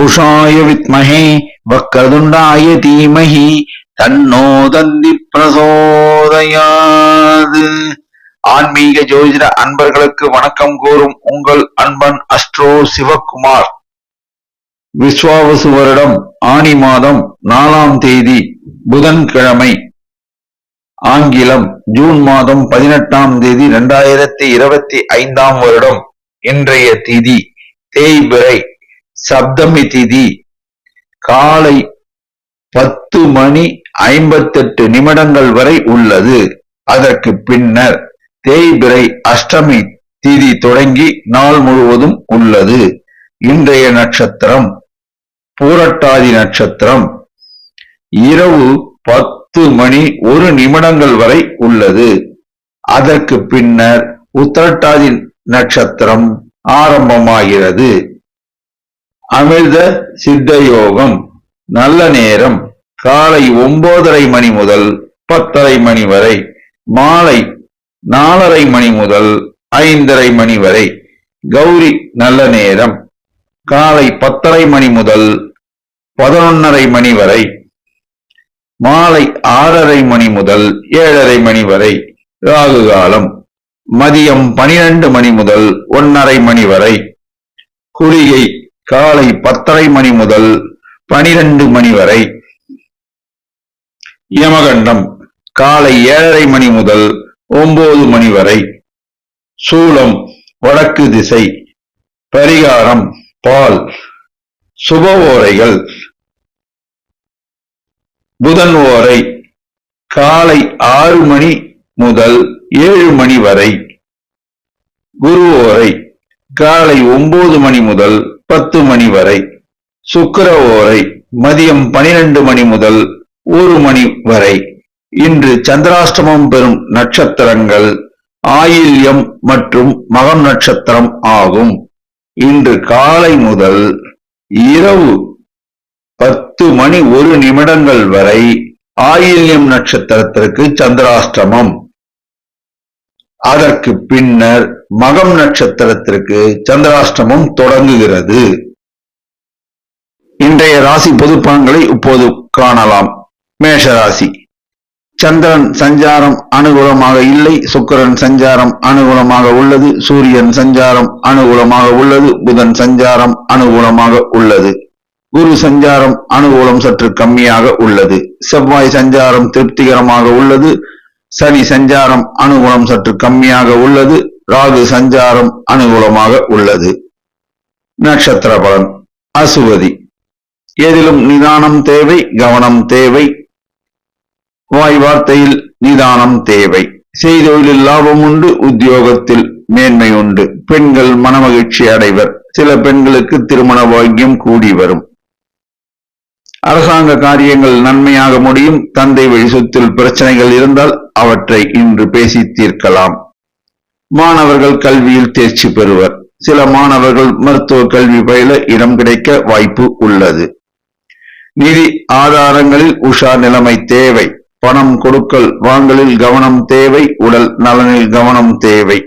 புஷாய வித்மஹே வக்ரதுண்டாய தீமஹி தன்னோ தந்தி பிரசோதயாது. ஆன்மீக ஜோதிட அன்பர்களுக்கு வணக்கம் கூறும் உங்கள் அன்பன் அஸ்ட்ரோ சிவகுமார். விஸ்வாவசு வருடம் ஆனி மாதம் 4ஆம் தேதி புதன்கிழமை, ஆங்கிலம் ஜூன் மாதம் 18ஆம் தேதி 2025ஆம் வருடம். இன்றைய திதி தேய்பிறை, சப்தமி திதி. காலை 10:58 வரை உள்ளது. அதற்கு பின்னர் தேய்பிறை அஷ்டமி திதி தொடங்கி நாள் முழுவதும் உள்ளது. இன்றைய நட்சத்திரம் பூரட்டாதி நட்சத்திரம். இரவு 10:01 வரை உள்ளது. அதற்கு பின்னர் உத்திரட்டாதி நட்சத்திரம் ஆரம்பமாகிறது. அமிர்த சித்த யோகம். நல்ல நேரம் காலை 9:30 முதல் 10:30 வரை, மாலை 4:30 முதல் 5:30 வரை. கௌரி நல்ல நேரம் காலை 10:30 முதல் 11:30 வரை, மாலை 6:30 முதல் 7:30 வரை. ராகு காலம் மதியம் 12 முதல் 1:30 வரை. குளிகை காலை 10:30 முதல் 12 வரை. யமகண்டம் காலை 7:30 முதல் 9 வரை. சூலம் வடக்கு திசை. பரிகாரம் பால். சுப ஓரைகள். புதன் ஓரை காலை 6 முதல் 7 வரை. குரு ஓரை காலை 9 முதல் 10 வரை. சுக்கிர ஓரை மதியம் 12 முதல் 1 வரை. இன்று சந்திராஷ்டமம் பெறும் நட்சத்திரங்கள் ஆயில்யம் மற்றும் மகம் நட்சத்திரம் ஆகும். இன்று காலை முதல் இரவு 10:01 வரை ஆயில்யம் நட்சத்திரத்திற்கு சந்திராஷ்டமம். அதற்கு பின்னர் மகம் நட்சத்திரத்திற்கு சந்திராஷ்டமம் தொடங்குகிறது. இன்றைய ராசி பொது பலன்களை இப்போது காணலாம். மேஷராசி. சந்திரன் சஞ்சாரம் அனுகூலமாக இல்லை. சுக்கிரன் சஞ்சாரம் அனுகூலமாக உள்ளது. சூரியன் சஞ்சாரம் அனுகூலமாக உள்ளது. புதன் சஞ்சாரம் அனுகூலமாக உள்ளது. குரு சஞ்சாரம் அனுகூலம் சற்று கம்மியாக உள்ளது. செவ்வாய் சஞ்சாரம் திருப்திகரமாக உள்ளது. சனி சஞ்சாரம் அனுகூலம் சற்று கம்மியாக உள்ளது. ராகு சஞ்சாரம் அனுகூலமாக உள்ளது. நட்சத்திர பலன். அசுவதி. எதிலும் நிதானம் தேவை, கவனம் தேவை. வாய் வார்த்தையில் நிதானம் தேவை. செய்தொழிலில் லாபம் உண்டு. உத்தியோகத்தில் மேன்மை உண்டு. பெண்கள் மனமகிழ்ச்சி அடைவர். சில பெண்களுக்கு திருமண பாக்கியம் கூடி வரும். அரசாங்க காரியங்கள் நன்மையாக முடியும். தந்தை வழி சொத்தில் பிரச்சனைகள் இருந்தால் அவற்றை இன்று பேசி தீர்க்கலாம். மாணவர்கள் கல்வியில் தேர்ச்சி பெறுவர். சில மாணவர்கள் மருத்துவ கல்வி பயில இடம் கிடைக்க வாய்ப்பு உள்ளது. நிதி ஆதாரங்களில் உஷார் நிலைமை தேவை. பணம் கொடுக்கல் வாங்கலில் கவனம் தேவை. உடல் நலனில் கவனம் தேவை.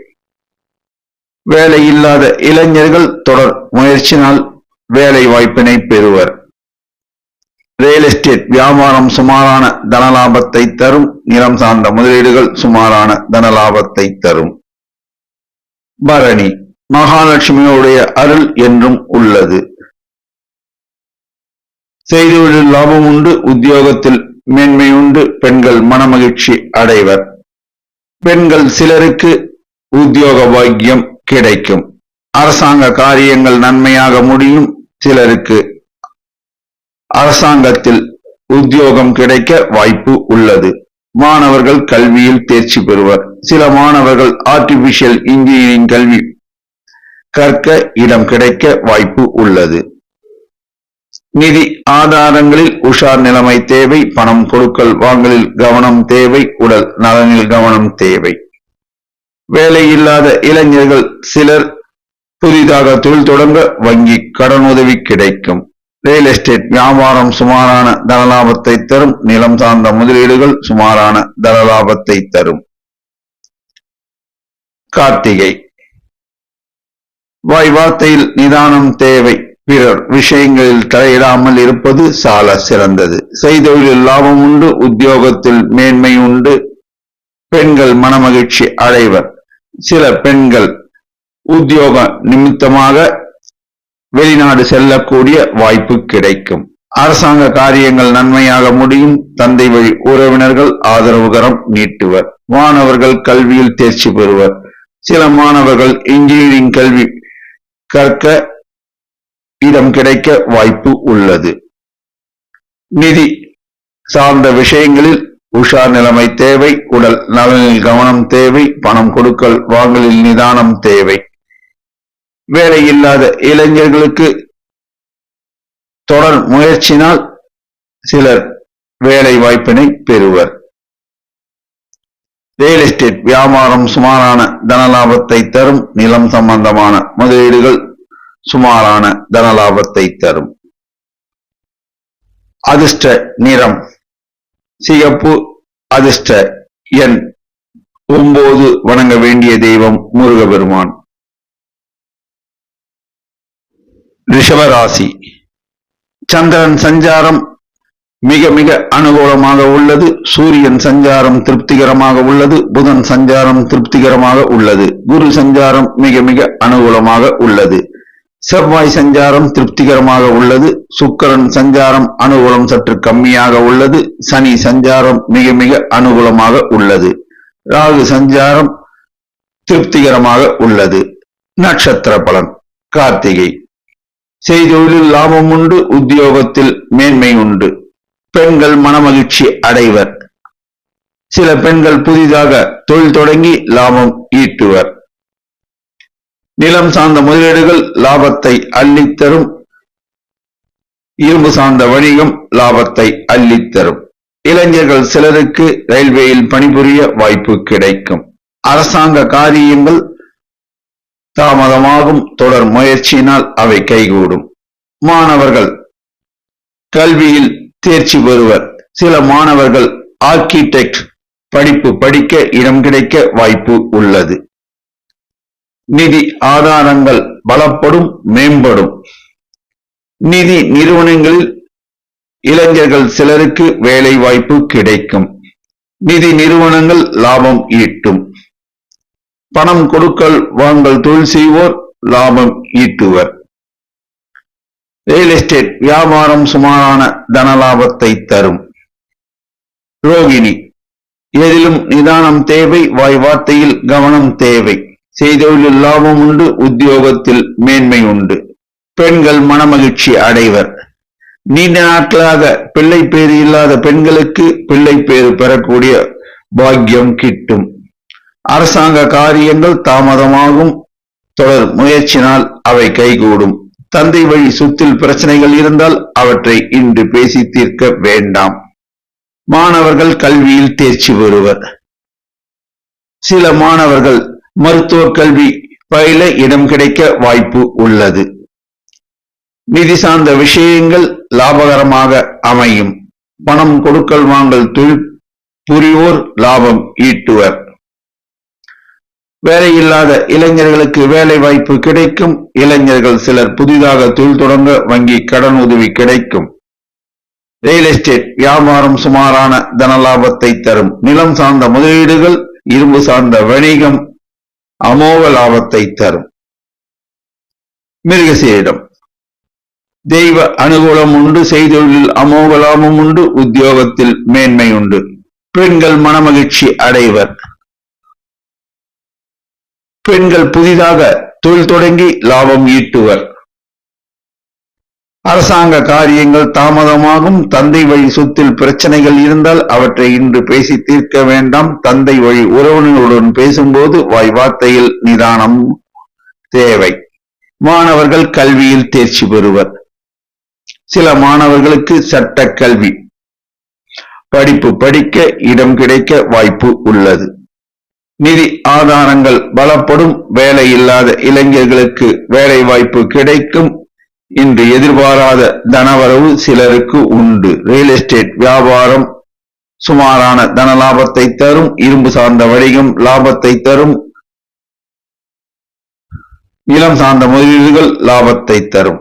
வேலை இல்லாத இளைஞர்கள் தொடர் முயற்சினால் வேலை வாய்ப்பினை பெறுவர். ரியல் எஸ்டேட் வியாபாரம் சுமாரான தனலாபத்தை தரும். நிலம் சார்ந்த முதலீடுகள் சுமாரான தனலாபத்தை தரும். பரணி. மகாலட்சுமியுடைய அருள் என்றும் உள்ளது. செய்தொழில் லாபம் உண்டு. உத்தியோகத்தில் மேன்மை உண்டு. பெண்கள் மனமகிழ்ச்சி அடைவர். பெண்கள் சிலருக்கு உத்தியோக பாக்கியம் கிடைக்கும். அரசாங்க காரியங்கள் நன்மையாக முடியும். சிலருக்கு அரசாங்கத்தில் உத்தியோகம் கிடைக்க வாய்ப்பு உள்ளது. மாணவர்கள் கல்வியில் தேர்ச்சி பெறுவர். சில மாணவர்கள் ஆர்டிபிஷியல் இன்ஜினியரிங் கல்வி கற்க இடம் கிடைக்க வாய்ப்பு உள்ளது. நிதி ஆதாரங்களில் உஷார் நிலைமை தேவை. பணம் கொடுக்கல் வாங்கலில் கவனம் தேவை. உடல் நலனில் கவனம் தேவை. வேலை இல்லாத இளைஞர்கள் சிலர் புதிதாக தொழில் தொடங்க வங்கி கடனுதவி கிடைக்கும். ரியல் எஸ்டேட் வியாபாரம் சுமாரான தனலாபத்தை தரும். நிலம் சார்ந்த முதலீடுகள் சுமாரான தனலாபத்தை தரும். கார்த்திகை. வாய் வார்த்தையில் நிதானம் தேவை. பிறர் விஷயங்களில் தலையிடாமல் இருப்பது சால சிறந்தது. செய்தொழிலில் லாபம் உண்டு, உத்தியோகத்தில் மேன்மை உண்டு. பெண்கள் மனமகிழ்ச்சி அடைவர். சில பெண்கள் உத்தியோக நிமித்தமாக வெளிநாடு செல்லக்கூடிய வாய்ப்பு கிடைக்கும். அரசாங்க காரியங்கள் நன்மையாக முடியும். தந்தை வழி உறவினர்கள் ஆதரவுகரம் நீட்டுவர். மாணவர்கள் கல்வியில் தேர்ச்சி பெறுவர். சில மாணவர்கள் இன்ஜினியரிங் கல்வி கற்க இடம் கிடைக்க வாய்ப்பு உள்ளது. நிதி சார்ந்த விஷயங்களில் உஷார் நிலைமை தேவை. உடல் நலனில் கவனம் தேவை. பணம் கொடுக்கல் வாங்கலில் நிதானம் தேவை. வேலை இல்லாத இளைஞர்களுக்கு தொடர் முயற்சினால் சிலர் வேலை வாய்ப்பினை பெறுவர். ரியல் எஸ்டேட் வியாபாரம் சுமாரான தனலாபத்தை தரும். நிலம் சம்பந்தமான முதலீடுகள் சுமாரான தனலாபத்தை தரும். அதிர்ஷ்ட நிறம் சிகப்பு. அதிர்ஷ்ட எண் 9. வணங்க வேண்டிய தெய்வம் முருகபெருமான். ரிஷபராசி. சந்திரன் சஞ்சாரம் மிக மிக அனுகூலமாக உள்ளது. சூரியன் சஞ்சாரம் திருப்திகரமாக உள்ளது. புதன் சஞ்சாரம் திருப்திகரமாக உள்ளது. குரு சஞ்சாரம் மிக மிக அனுகூலமாக உள்ளது. செவ்வாய் சஞ்சாரம் திருப்திகரமாக உள்ளது. சுக்கிரன் சஞ்சாரம் அனுகூலம் சற்று கம்மியாக உள்ளது. சனி சஞ்சாரம் மிக மிக அனுகூலமாக உள்ளது. ராகு சஞ்சாரம் திருப்திகரமாக உள்ளது. நட்சத்திர பலன். கார்த்திகை. செய்தொழிலில் லாபம் உண்டு, உத்தியோகத்தில் மேன்மை உண்டு. பெண்கள் மனமகிழ்ச்சி அடைவர். சில பெண்கள் புதிதாக தொழில் தொடங்கி லாபம் ஈட்டுவர். நிலம் சார்ந்த முதலீடுகள் லாபத்தை அள்ளித்தரும். இரும்பு சார்ந்த வணிகம் லாபத்தை அள்ளித்தரும். இளைஞர்கள் சிலருக்கு ரயில்வேயில் பணிபுரிய வாய்ப்பு கிடைக்கும். அரசாங்க காரியங்கள் தாமதமாகும். தொடர் முயற்சியினால் அவை கைகூடும். மாணவர்கள் கல்வியில் தேர்ச்சி பெறுவர். சில மாணவர்கள் ஆர்கிடெக்ட் படிப்பு படிக்க இடம் கிடைக்க வாய்ப்பு உள்ளது. நிதி ஆதாரங்கள் பலப்படும், மேம்படும். நிதி நிறுவனங்களில் இளைஞர்கள் சிலருக்கு வேலை வாய்ப்பு கிடைக்கும். நிதி நிறுவனங்கள் லாபம் ஈட்டும். பணம் கொடுக்கல் வாங்கல் தொழில் செய்வோர் லாபம் ஈட்டுவர். ரியல் எஸ்டேட் வியாபாரம் சுமாரான தனலாபத்தை தரும். ரோகிணி. எதிலும் நிதானம் தேவை. வாய் வார்த்தையில் கவனம் தேவை. செய்தொழிலில் லாபம் உண்டு, உத்தியோகத்தில் மேன்மை உண்டு. பெண்கள் மனமகிழ்ச்சி அடைவர். நீண்ட நாட்களாக பிள்ளை பேறு இல்லாத பெண்களுக்கு பிள்ளை பேறு பெறக்கூடிய பாக்கியம் கிட்டும். அரசாங்க காரியங்கள் தாமதமாகும். தொடர் முயற்சினால் அவை கைகூடும். தந்தை வழி சொத்தில் பிரச்சனைகள் இருந்தால் அவற்றை இன்று பேசி தீர்க்க வேண்டாம். மாணவர்கள் கல்வியில் தேர்ச்சி பெறுவர். சில மாணவர்கள் மருத்துவ கல்வி பயில இடம் கிடைக்க வாய்ப்பு உள்ளது. நிதி சார்ந்த விஷயங்கள் லாபகரமாக அமையும். பணம் கொடுக்கல் வாங்கல் தொழில் புரிவோர் லாபம் ஈட்டுவர். வேலையில்லாத இளைஞர்களுக்கு வேலை வாய்ப்பு கிடைக்கும். இளைஞர்கள் சிலர் புதிதாக தொழில் தொடங்க வங்கி கடன் உதவி கிடைக்கும். ரியல் எஸ்டேட் வியாபாரம் சுமாரான தனலாபத்தை தரும். நிலம் சார்ந்த முதலீடுகள், இரும்பு சார்ந்த வணிகம் அமோக லாபத்தை தரும். மிருகசீரிடம். தெய்வ அனுகூலம் உண்டு. செய்தொழிலில் அமோக லாபம் உண்டு. உத்தியோகத்தில் மேன்மை உண்டு. பெண்கள் மனமகிழ்ச்சி அடைவர். பெண்கள் புதிதாக தொழில் தொடங்கி லாபம் ஈட்டுவர். அரசாங்க காரியங்கள் தாமதமாகும். தந்தை வழி சொத்தில் பிரச்சனைகள் இருந்தால் அவற்றை இன்று பேசி தீர்க்க வேண்டாம். தந்தை வழி உறவினர்களுடன் பேசும்போது வாய் வார்த்தையில் நிதானம் தேவை. மாணவர்கள் கல்வியில் தேர்ச்சி பெறுவர். சில மாணவர்களுக்கு சட்ட கல்வி படிப்பு படிக்க இடம் கிடைக்க வாய்ப்பு உள்ளது. நிதி ஆதாரங்கள் பலப்படும். வேலை இல்லாத இளைஞர்களுக்கு வேலை வாய்ப்பு கிடைக்கும். இன்று எதிர்பாராத தனவரவு சிலருக்கு உண்டு. ரியல் எஸ்டேட் வியாபாரம் சுமாரான தனலாபத்தை தரும். இரும்பு சார்ந்த வணிகம் லாபத்தை தரும். நிலம் சார்ந்த முதலீடுகள் லாபத்தை தரும்.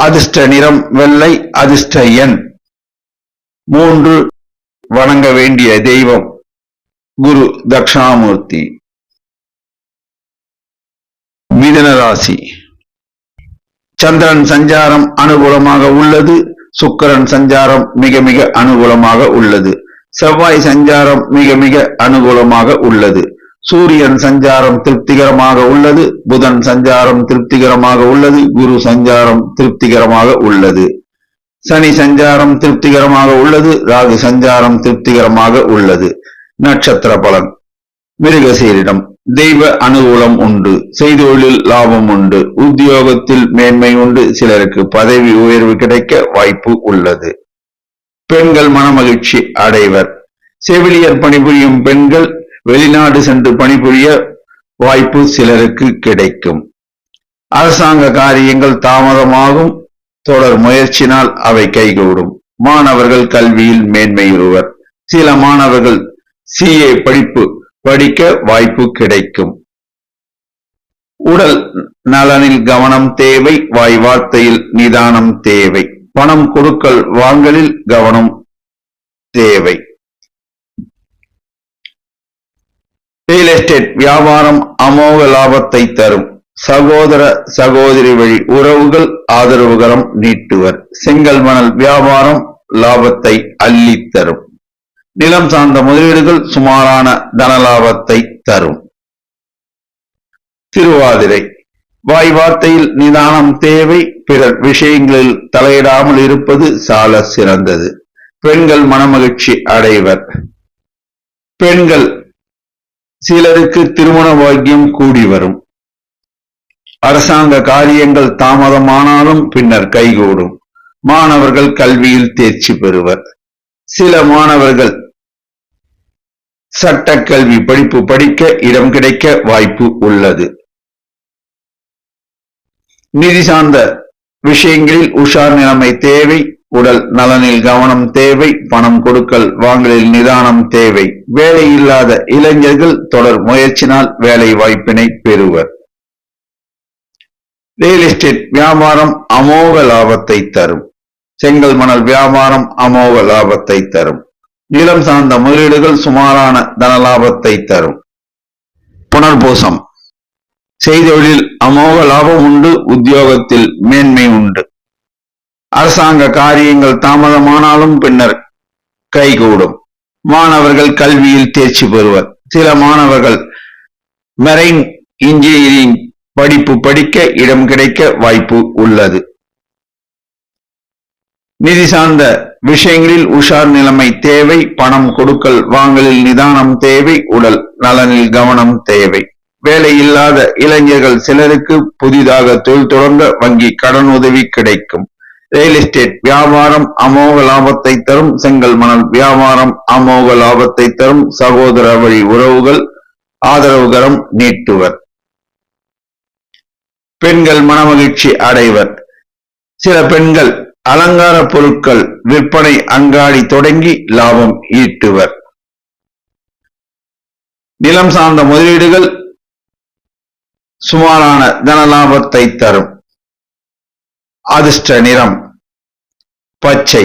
அதிர்ஷ்ட நிறம் வெள்ளை. அதிர்ஷ்ட எண் 3. வணங்க வேண்டிய தெய்வம் குரு தட்சிணாமூர்த்தி. மிதுன ராசி. சந்திரன் சஞ்சாரம் அனுகூலமாக உள்ளது. சுக்கிரன் சஞ்சாரம் மிக மிக அனுகூலமாக உள்ளது. செவ்வாய் சஞ்சாரம் மிக மிக அனுகூலமாக உள்ளது. சூரியன் சஞ்சாரம் திருப்திகரமாக உள்ளது. புதன் சஞ்சாரம் திருப்திகரமாக உள்ளது. குரு சஞ்சாரம் திருப்திகரமாக உள்ளது. சனி சஞ்சாரம் திருப்திகரமாக உள்ளது. ராகு சஞ்சாரம் திருப்திகரமாக உள்ளது. நட்சத்திர பலன். மிருகசீரிடம். தெய்வ அனுகூலம் உண்டு. செய்தொழில் லாபம் உண்டு. உத்தியோகத்தில் மேன்மை உண்டு. சிலருக்கு பதவி உயர்வு கிடைக்க வாய்ப்பு உள்ளது. பெண்கள் மனமகிழ்ச்சி அடைவர். செவிலியர் பணிபுரியும் பெண்கள் வெளிநாடு சென்று பணிபுரிய வாய்ப்பு சிலருக்கு கிடைக்கும். அரசாங்க காரியங்கள் தாமதமாகும். தொடர் முயற்சினால் அவை கைகூடும். மாணவர்கள் கல்வியில் மேன்மையுறுவர். சில மாணவர்கள் CA படிப்பு படிக்க வாய்ப்பு கிடைக்கும். உடல் நலனில் கவனம் தேவை. வாய் வார்த்தையில் நிதானம் தேவை. பணம் கொடுக்கல் வாங்கலில் கவனம் தேவை. ரியல் எஸ்டேட் வியாபாரம் அமோக லாபத்தை தரும். சகோதர சகோதரி வழி உறவுகள் ஆதரவுகரம் நீட்டுவர். செங்கல் மணல் வியாபாரம் லாபத்தை அள்ளித் தரும். நிலம் சார்ந்த முதலீடுகள் சுமாரான தனலாபத்தை தரும். திருவாதிரை. வாய் வார்த்தையில் நிதானம் தேவை. பிறர் விஷயங்களில் தலையிடாமல் இருப்பது சால சிறந்தது. பெண்கள் மனமகிழ்ச்சி அடைவர். பெண்கள் சிலருக்கு திருமண பாக்கியம் கூடி வரும். அரசாங்க காரியங்கள் தாமதமானாலும் பின்னர் கைகூடும். மாணவர்கள் கல்வியில் தேர்ச்சி பெறுவர். சில மாணவர்கள் சட்டக்கல்வி படிப்பு படிக்க இடம் கிடைக்க வாய்ப்பு உள்ளது. நிதி சார்ந்த விஷயங்களில் உஷார் நிலைமை தேவை. உடல் நலனில் கவனம் தேவை. பணம் கொடுக்கல் வாங்கலில் நிதானம் தேவை. வேலை இல்லாத இளைஞர்கள் தொடர் முயற்சினால் வேலை வாய்ப்பினை பெறுவர். ரியல் எஸ்டேட் வியாபாரம் அமோக லாபத்தை தரும். செங்கல் மணல் வியாபாரம் அமோக லாபத்தை தரும். நிலம் சார்ந்த முதலீடுகள் சுமாரான தனலாபத்தை தரும். புனர்பூசம். செய்தொழில் அமோக லாபம் உண்டு. உத்தியோகத்தில் மேன்மை உண்டு. அரசாங்க காரியங்கள் தாமதமானாலும் பின்னர் கைகூடும். மாணவர்கள் கல்வியில் தேர்ச்சி பெறுவர். சில மாணவர்கள் மெரைன் இன்ஜினியரிங் படிப்பு படிக்க இடம் கிடைக்க வாய்ப்பு உள்ளது. நிதி சார்ந்த விஷயங்களில் உஷார் நிலைமை தேவை. பணம் கொடுக்கல் வாங்கலில் நிதானம் தேவை. உடல் நலனில் கவனம் தேவை. வேலை இல்லாத இளைஞர்கள் சிலருக்கு புதிதாக தொழில் தொடங்க வங்கி கடன் உதவி கிடைக்கும். ரியல் எஸ்டேட் வியாபாரம் அமோக லாபத்தை தரும். செங்கல் மணல் வியாபாரம் அமோக லாபத்தை தரும். சகோதர வழி உறவுகள் ஆதரவுகரம் நீட்டுவர். பெண்கள் மனமகிழ்ச்சி அடைவர். சில பெண்கள் அலங்கார பொருட்கள் விற்பனை அங்காடி தொடங்கி லாபம் ஈட்டுவர். நிலம் சார்ந்த முதலீடுகள் சுமாரான தனலாபத்தை தரும். அதிர்ஷ்ட நிறம் பச்சை.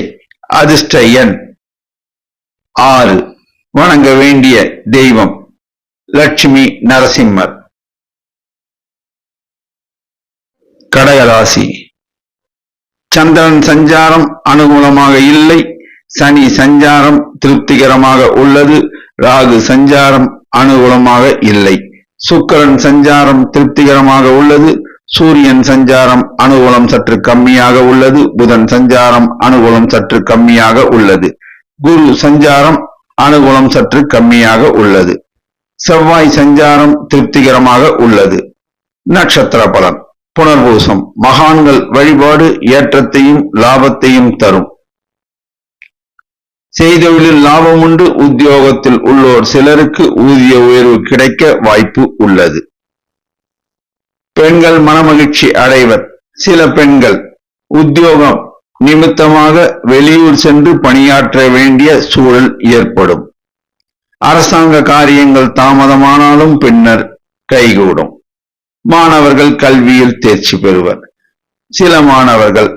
அதிர்ஷ்ட எண் 6. வணங்க வேண்டிய தெய்வம் லட்சுமி நரசிம்மர். கடகராசி. சந்திரன் சஞ்சாரம் அனுகூலமாக இல்லை. சனி சஞ்சாரம் திருப்திகரமாக உள்ளது. ராகு சஞ்சாரம் அனுகூலமாக இல்லை. சுக்கிரன் சஞ்சாரம் திருப்திகரமாக உள்ளது. சூரியன் சஞ்சாரம் அனுகூலம் சற்று கம்மியாக உள்ளது. புதன் சஞ்சாரம் அனுகூலம் சற்று கம்மியாக உள்ளது. குரு சஞ்சாரம் அனுகூலம் சற்று கம்மியாக உள்ளது. செவ்வாய் சஞ்சாரம் திருப்திகரமாக உள்ளது. நட்சத்திர பலன். புனர்பூசம். மகான்கள் வழிபாடு ஏற்றத்தையும் லாபத்தையும் தரும். செய்தொழிலில் லாபம் உண்டு. உத்தியோகத்தில் உள்ளோர் சிலருக்கு ஊதிய உயர்வு கிடைக்க வாய்ப்பு உள்ளது. பெண்கள் மனமகிழ்ச்சி அடைவர். சில பெண்கள் உத்தியோகம் நிமித்தமாக வெளியூர் சென்று பணியாற்ற வேண்டிய சூழல் ஏற்படும். அரசாங்க காரியங்கள் தாமதமானாலும் பின்னர் கைகூடும். மாணவர்கள் கல்வியில் தேர்ச்சி பெறுவர். சில மாணவர்கள்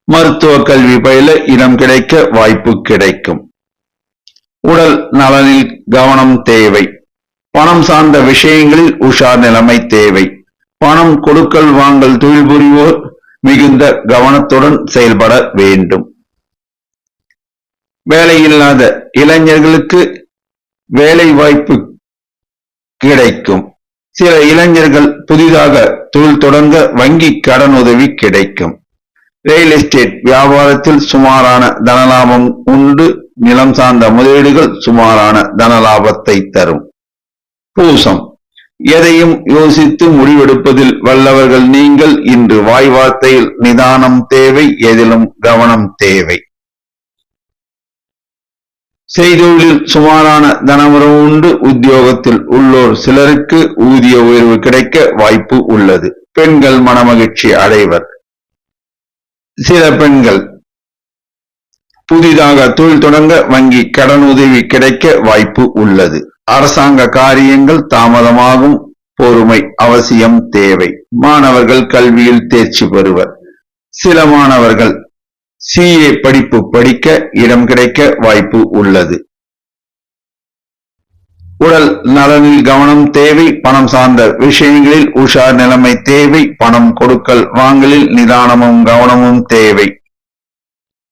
மருத்துவ கல்வி பயில இடம் கிடைக்க வாய்ப்பு கிடைக்கும். உடல் நலனில் கவனம் தேவை. பணம் சார்ந்த விஷயங்களில் உஷார் நிலைமை தேவை. பணம் கொடுக்கல் வாங்கல் தொழில் புரிவோர் மிகுந்த கவனத்துடன் செயல்பட வேண்டும். வேலையில்லாத இளைஞர்களுக்கு வேலை வாய்ப்பு கிடைக்கும். சில இளைஞர்கள் புதிதாக தொழில் தொடங்க வங்கி கடன் உதவி கிடைக்கும். ரியல் எஸ்டேட் வியாபாரத்தில் சுமாரான தனலாபம் உண்டு. நிலம் சார்ந்த முதலீடுகள் சுமாரான தனலாபத்தை தரும். பூசம், எதையும் யோசித்து முடிவெடுப்பதில் வல்லவர்கள் நீங்கள். இன்று வாய் வார்த்தையில் நிதானம் தேவை. எதிலும் கவனம் தேவை. செய்தொழிலில் சுமாரான தனவரவு உண்டு. உத்தியோகத்தில் உள்ளோர் சிலருக்கு ஊதிய உயர்வு கிடைக்க வாய்ப்பு உள்ளது. பெண்கள் மனமகிழ்ச்சி அடைவர். சில பெண்கள் புதிதாக தொழில் தொடங்க வங்கி கடன் உதவி கிடைக்க வாய்ப்பு உள்ளது. அரசாங்க காரியங்கள் தாமதமாகும். பொறுமை அவசியம் தேவை. மாணவர்கள் கல்வியில் தேர்ச்சி பெறுவர். சில மாணவர்கள் CA படிப்பு படிக்க இடம் கிடைக்க வாய்ப்பு உள்ளது. உடல் நலனில் கவனம் தேவை. பணம் சார்ந்த விஷயங்களில் உஷார் நிலைமை தேவை. பணம் கொடுக்கல் வாங்கலில் நிதானமும் கவனமும் தேவை.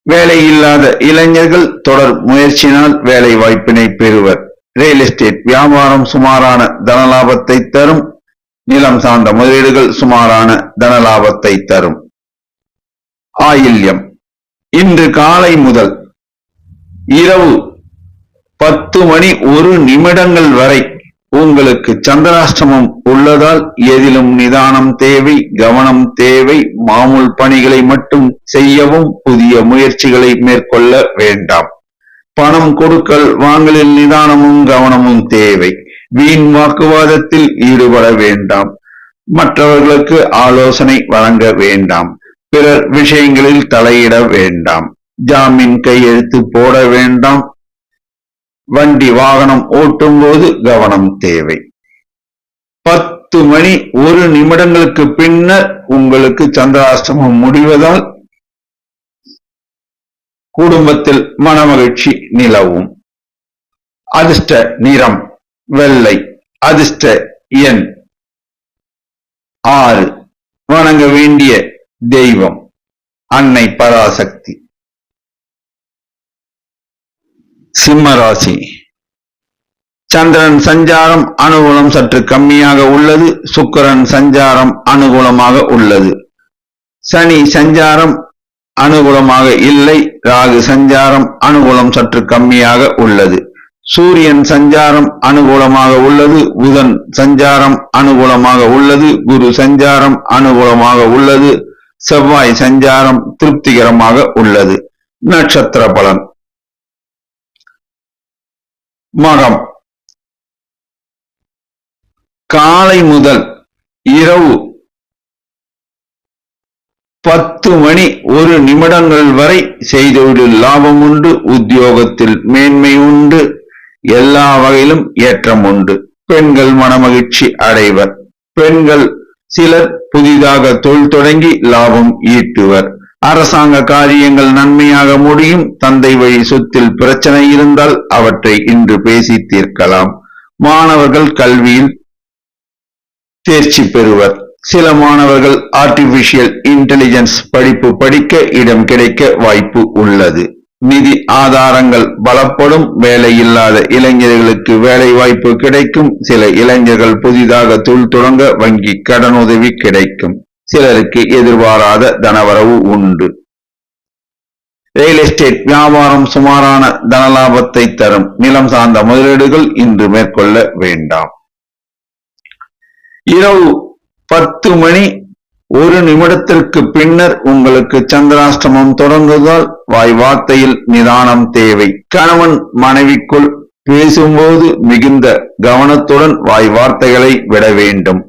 வேலை இல்லாத இளைஞர்கள் தொடர் முயற்சியினால் வேலை வாய்ப்பினை பெறுவர். ரியல் எஸ்டேட் வியாபாரம் சுமாரான தனலாபத்தை தரும். நிலம் சார்ந்த முதலீடுகள் சுமாரான தனலாபத்தை தரும். ஆயில்யம், இன்று காலை முதல் இரவு 10:01 வரை உங்களுக்கு சந்திராஷ்டமம் உள்ளதால் எதிலும் நிதானம் தேவை, கவனம் தேவை. மாமூல் பணிகளை மட்டும் செய்யவும், புதிய முயற்சிகளை மேற்கொள்ள வேண்டாம். பணம் கொடுக்கல் வாங்கலில் நிதானமும் கவனமும் தேவை. வீண் வாக்குவாதத்தில் ஈடுபட வேண்டாம். மற்றவர்களுக்கு ஆலோசனை வழங்க வேண்டாம். பிறர் விஷயங்களில் தலையிட வேண்டாம். ஜாமீன் கையெழுத்து போட வேண்டாம். வண்டி வாகனம் ஓட்டும் போது கவனம் தேவை. 10:01 பின்னர் உங்களுக்கு சந்திராஷ்டமம் முடிவதால் குடும்பத்தில் மனமகிழ்ச்சி நிலவும். அதிர்ஷ்ட நிறம் வெள்ளை. அதிர்ஷ்ட எண் 6. வணங்க வேண்டிய தெய்வம் அன்னை பராசக்தி. சிம்மராசி. சந்திரன் சஞ்சாரம் அனுகூலம் சற்று கம்மியாக உள்ளது. சுக்கிரன் சஞ்சாரம் அனுகூலமாக உள்ளது. சனி சஞ்சாரம் அனுகூலமாக இல்லை. ராகு சஞ்சாரம் அனுகூலம் சற்று கம்மியாக உள்ளது. சூரியன் சஞ்சாரம் அனுகூலமாக உள்ளது. புதன் சஞ்சாரம் அனுகூலமாக உள்ளது. குரு சஞ்சாரம் அனுகூலமாக உள்ளது. செவ்வாய் சஞ்சாரம் திருப்திகரமாக உள்ளது. நட்சத்திர பலன். மகம், காலை முதல் இரவு 10:01 வரை செய்தொழில் லாபம் உண்டு. உத்தியோகத்தில் மேன்மை உண்டு. எல்லா வகையிலும் ஏற்றம் உண்டு. பெண்கள் மனமகிழ்ச்சி அடைவர். பெண்கள் சிலர் புதிதாக தொழில் தொடங்கி லாபம் ஈட்டுவர். அரசாங்க காரியங்கள் நன்மையாக முடியும். தந்தை வழி சொத்தில் பிரச்சனை இருந்தால் அவற்றை இன்று பேசி தீர்க்கலாம். மாணவர்கள் கல்வியில் தேர்ச்சி பெறுவர். சில மாணவர்கள் ஆர்டிபிஷியல் இன்டெலிஜென்ஸ் படிப்பு படிக்க இடம் கிடைக்க வாய்ப்பு உள்ளது. நிதி ஆதாரங்கள் பலப்படும். வேலையில்லாத இளைஞர்களுக்கு வேலை வாய்ப்பு கிடைக்கும். சில இளைஞர்கள் புதிதாக தொழில் தொடங்க வங்கி கடன் உதவி கிடைக்கும். சிலருக்கு எதிர்பாராத தனவரவு உண்டு. ரியல் எஸ்டேட் வியாபாரம் சுமாரான தனலாபத்தை தரும். நிலம் சார்ந்த முதலீடுகள் இன்று மேற்கொள்ள வேண்டாம். இரவு 10:01 பின்னர் உங்களுக்கு சந்திராஷ்டமம் தொடங்குவதால் வாய் வார்த்தையில் நிதானம் தேவை. கணவன் மனைவிக்குள் பேசும்போது மிகுந்த கவனத்துடன் வாய் வார்த்தைகளை விட வேண்டும்.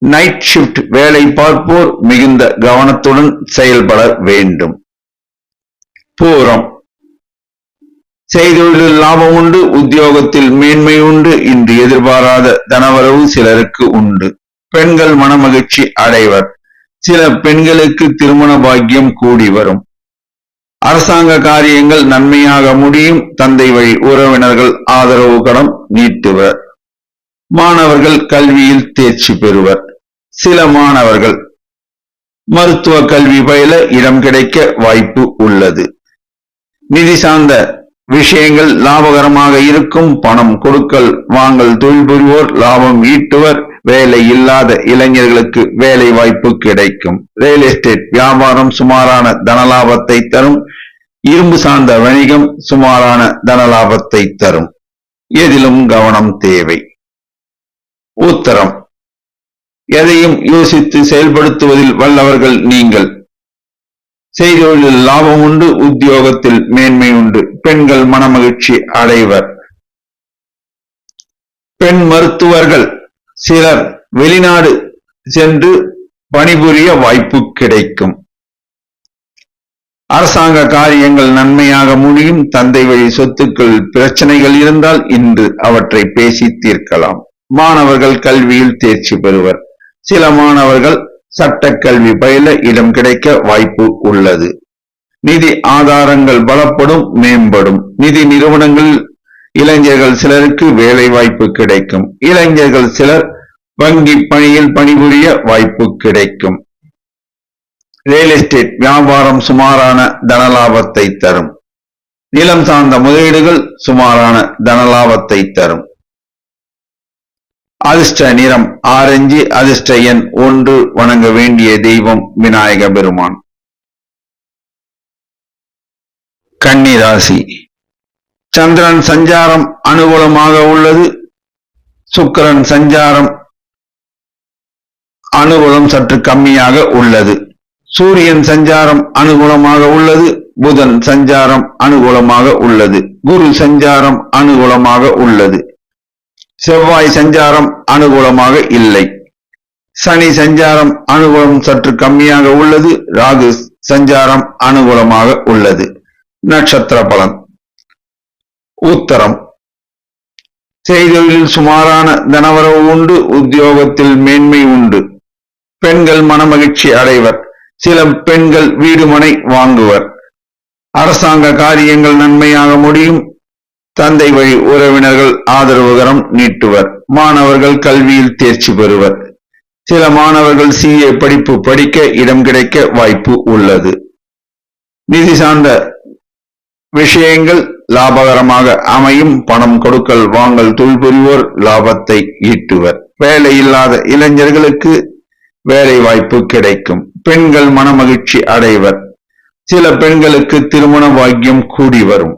நைட் ஷிப்ட் வேலை பார்ப்போர் மிகுந்த கவனத்துடன் செயல்பட வேண்டும். பூரம், செய்தொழிலில் லாபம் உண்டு. உத்தியோகத்தில் மேன்மை உண்டு. இன்று எதிர்பாராத தனவரவு சிலருக்கு உண்டு. பெண்கள் மனமகிழ்ச்சி அடைவர். சில பெண்களுக்கு திருமண பாக்கியம் கூடி வரும். அரசாங்க காரியங்கள் நன்மையாக முடியும். தந்தை வழி உறவினர்கள் ஆதரவு கரம் நீட்டுவர். மாணவர்கள் கல்வியில் தேர்ச்சி பெறுவர். சில மாணவர்கள் மருத்துவ கல்வி பயில இடம் கிடைக்க வாய்ப்பு உள்ளது. நிதி சார்ந்த விஷயங்கள் லாபகரமாக இருக்கும். பணம் கொடுக்கல் வாங்கல் தொழில் புரிவோர் லாபம் ஈட்டுவர். வேலை இல்லாத இளைஞர்களுக்கு வேலை வாய்ப்பு கிடைக்கும். ரியல் எஸ்டேட் வியாபாரம் சுமாரான தனலாபத்தை தரும். இரும்பு சார்ந்த வணிகம் சுமாரான தனலாபத்தை தரும். எதிலும் கவனம் தேவை. உத்தரம்: எதையும் யோசித்து செயல்படுத்துவதில் வல்லவர்கள் நீங்கள். செய்தொழிலில் லாபம் உண்டு. உத்தியோகத்தில் மேன்மை உண்டு. பெண்கள் மனமகிழ்ச்சி அடைவர். பெண் மருத்துவர்கள் சிலர் வெளிநாடு சென்று பணிபுரிய வாய்ப்பு கிடைக்கும். அரசாங்க காரியங்கள் நன்மையாக முடியும். தந்தை வழி சொத்துக்கள் பிரச்சனைகள் இருந்தால் இன்று அவற்றை பேசி தீர்க்கலாம். மாணவர்கள் கல்வியில் தேர்ச்சி பெறுவர். சில மாணவர்கள் சட்ட கல்வி பயில இடம் கிடைக்க வாய்ப்பு உள்ளது. நிதி ஆதாரங்கள் பலப்படும், மேம்படும். நிதி நிறுவனங்களில் இளைஞர்கள் சிலருக்கு வேலை வாய்ப்பு கிடைக்கும். இளைஞர்கள் சிலர் வங்கி பணியில் பணிபுரிய வாய்ப்பு கிடைக்கும். ரியல் எஸ்டேட் வியாபாரம் சுமாரான தனலாபத்தை தரும். நிலம் சார்ந்த முதலீடுகள் சுமாரான தனலாபத்தை தரும். அதிர்ஷ்ட நிறம் ஆரஞ்சு. அதிர்ஷ்ட எண் 1. வணங்க வேண்டிய தெய்வம் விநாயக பெருமான். கன்னி ராசி. சந்திரன் சஞ்சாரம் அனுகூலமாக உள்ளது. சுக்கிரன் சஞ்சாரம் அனுகூலம் சற்று கம்மியாக உள்ளது. சூரியன் சஞ்சாரம் அனுகூலமாக உள்ளது. புதன் சஞ்சாரம் அனுகூலமாக உள்ளது. குரு சஞ்சாரம் அனுகூலமாக உள்ளது. செவ்வாய் சஞ்சாரம் அனுகூலமாக இல்லை. சனி சஞ்சாரம் அனுகூலம் சற்று கம்மியாக உள்ளது. ராகு சஞ்சாரம் அனுகூலமாக உள்ளது. நட்சத்திர பலன்: உத்தரம். செய்தொழிலில் சுமாரான தனவரவு உண்டு. உத்தியோகத்தில் மேன்மை உண்டு. பெண்கள் மனமகிழ்ச்சி அடைவர். சில பெண்கள் வீடு மனை வாங்குவர். அரசாங்க காரியங்கள் நன்மையாக முடியும். தந்தை வழி உறவினர்கள் ஆதரவுகரம் நீட்டுவர். மாணவர்கள் கல்வியில் தேர்ச்சி பெறுவர். சில மாணவர்கள் CA படிப்பு படிக்க இடம் கிடைக்க வாய்ப்பு உள்ளது. நிதி சார்ந்த விஷயங்கள் லாபகரமாக அமையும். பணம் கொடுக்கல் வாங்கல் தொழில் புரிவோர் லாபத்தை ஈட்டுவர். வேலை இல்லாத இளைஞர்களுக்கு வேலை வாய்ப்பு கிடைக்கும். பெண்கள் மனமகிழ்ச்சி அடைவர். சில பெண்களுக்கு திருமண பாக்கியம் கூடி வரும்.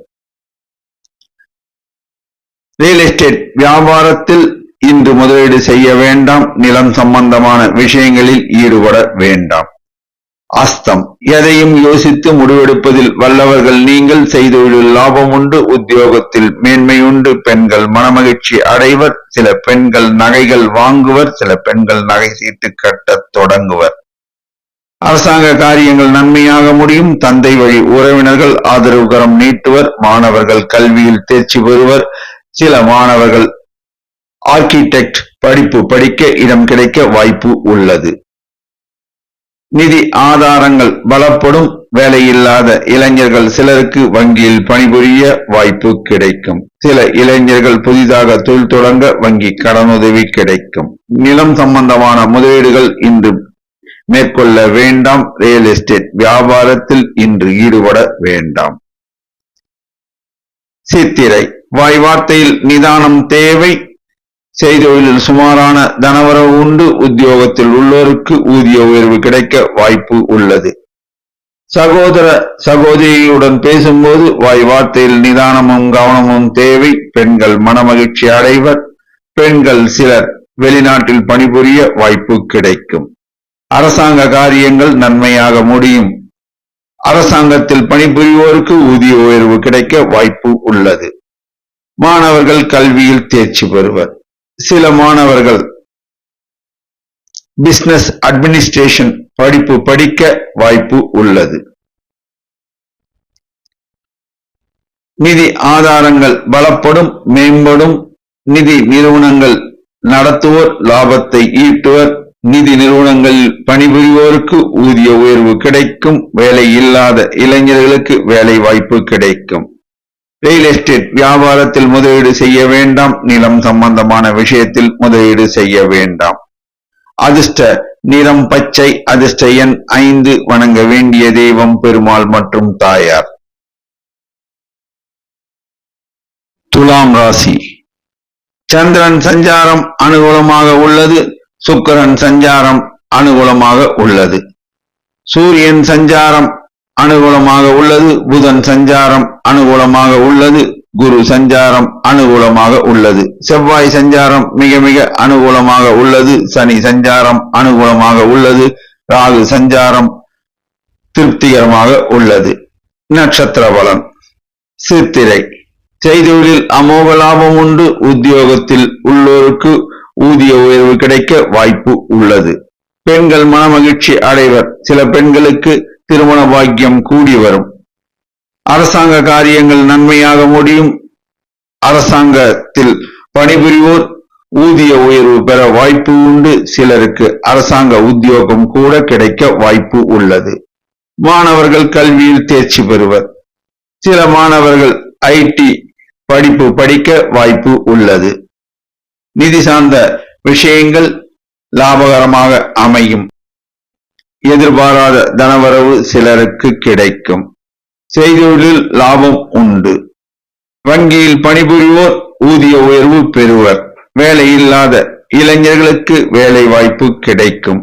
ரியல் எஸ்டேட் வியாபாரத்தில் இன்று முதலீடு செய்ய வேண்டாம். நிலம் சம்பந்தமான விஷயங்களில் ஈடுபட வேண்டாம். அஸ்தம். எதையும் யோசித்து முடிவெடுப்பதில் வல்லவர்கள் நீங்கள். செய்தொழிலில் லாபம் உண்டு. உத்தியோகத்தில் மேன்மை உண்டு. பெண்கள் மனமகிழ்ச்சி அடைவர். சில பெண்கள் நகைகள் வாங்குவர். சில பெண்கள் நகை சீட்டு கட்ட தொடங்குவர். அரசாங்க காரியங்கள் நன்மையாக முடியும். தந்தை வழி உறவினர்கள் ஆதரவுகரம் நீட்டுவர். மாணவர்கள் கல்வியில் தேர்ச்சி பெறுவர். சில மாணவர்கள் ஆர்கிடெக்ட் படிப்பு படிக்க இடம் கிடைக்க வாய்ப்பு உள்ளது. நிதி ஆதாரங்கள் பலப்படும். வேலையில்லாத இளைஞர்கள் சிலருக்கு வங்கியில் பணிபுரிய வாய்ப்பு கிடைக்கும். சில இளைஞர்கள் புதிதாக தொழில் தொடங்க வங்கி கடனுதவி கிடைக்கும். நிலம் சம்பந்தமான முதலீடுகள் இன்று மேற்கொள்ள வேண்டாம். ரியல் எஸ்டேட் வியாபாரத்தில் இன்று ஈடுபட வேண்டாம். சித்திரை. வாய் வார்த்தையில் நிதானம் தேவை. செய்தொழிலில் சுமாரான தனவரவு உண்டு. உத்தியோகத்தில் உள்ளோருக்கு ஊதிய உயர்வு கிடைக்க வாய்ப்பு உள்ளது. சகோதர சகோதரியுடன் பேசும்போது வாய் வார்த்தையில் நிதானமும் கவனமும் தேவை. பெண்கள் மனமகிழ்ச்சி அடைவர். பெண்கள் சிலர் வெளிநாட்டில் பணிபுரிய வாய்ப்பு கிடைக்கும். அரசாங்க காரியங்கள் நன்மையாக முடியும். அரசாங்கத்தில் பணிபுரிவோருக்கு ஊதிய உயர்வு கிடைக்க வாய்ப்பு உள்ளது. மாணவர்கள் கல்வியில் தேர்ச்சி பெறுவர். சில மாணவர்கள் பிசினஸ் அட்மினிஸ்ட்ரேஷன் படிப்பு படிக்க வாய்ப்பு உள்ளது. நிதி ஆதாரங்கள் பலப்படும், மேம்படும். நிதி நிறுவனங்கள் நடத்துவோர் லாபத்தை ஈட்டுவர். நிதி நிறுவனங்களில் பணிபுரிவோருக்கு ஊதிய உயர்வு கிடைக்கும். வேலை இல்லாத இளைஞர்களுக்கு வேலை வாய்ப்பு கிடைக்கும். ரியல் எஸ்டேட் வியாபாரத்தில் முதலீடு செய்ய வேண்டாம். நிலம் சம்பந்தமான விஷயத்தில் முதலீடு செய்ய வேண்டாம். அதிர்ஷ்ட நிறம் பச்சை. அதிர்ஷ்ட எண் 5. வணங்க வேண்டிய தெய்வம் பெருமாள் மற்றும் தாயார். துலாம் ராசி. சந்திரன் சஞ்சாரம் அனுகூலமாக உள்ளது. சுக்கிரன் சஞ்சாரம் அனுகூலமாக உள்ளது. சூரியன் சஞ்சாரம் அனுகூலமாக உள்ளது. புதன் சஞ்சாரம் அனுகூலமாக உள்ளது. குரு சஞ்சாரம் அனுகூலமாக உள்ளது. செவ்வாய் சஞ்சாரம் மிக மிக அனுகூலமாக உள்ளது. சனி சஞ்சாரம் அனுகூலமாக உள்ளது. ராகு சஞ்சாரம் திருப்திகரமாக உள்ளது. நட்சத்திர பலன். சித்திரை. செய்தொழிலில் அமோக லாபம் உண்டு. உத்தியோகத்தில் உள்ளோருக்கு ஊதிய உயர்வு கிடைக்க வாய்ப்பு உள்ளது. பெண்கள் மனமகிழ்ச்சி அடைவர். சில பெண்களுக்கு திருமண பாக்கியம் கூடி வரும். அரசாங்க காரியங்கள் நன்மையாக முடியும். அரசாங்கத்தில் பணிபுரிவோர் ஊதிய உயர்வு பெற வாய்ப்பு உண்டு. சிலருக்கு அரசாங்க உத்தியோகம் கூட கிடைக்க வாய்ப்பு உள்ளது. மாணவர்கள் கல்வியில் தேர்ச்சி பெறுவர். சில மாணவர்கள் ஐடி படிப்பு படிக்க வாய்ப்பு உள்ளது. நிதி சார்ந்த விஷயங்கள் லாபகரமாக அமையும். எதிர்பாராத தனவரவு சிலருக்கு கிடைக்கும். செய்தொழிலில் லாபம் உண்டு. வங்கியில் பணிபுரிவோர் ஊதிய உயர்வு பெறுவர். வேலை இல்லாத இளைஞர்களுக்கு வேலை வாய்ப்பு கிடைக்கும்.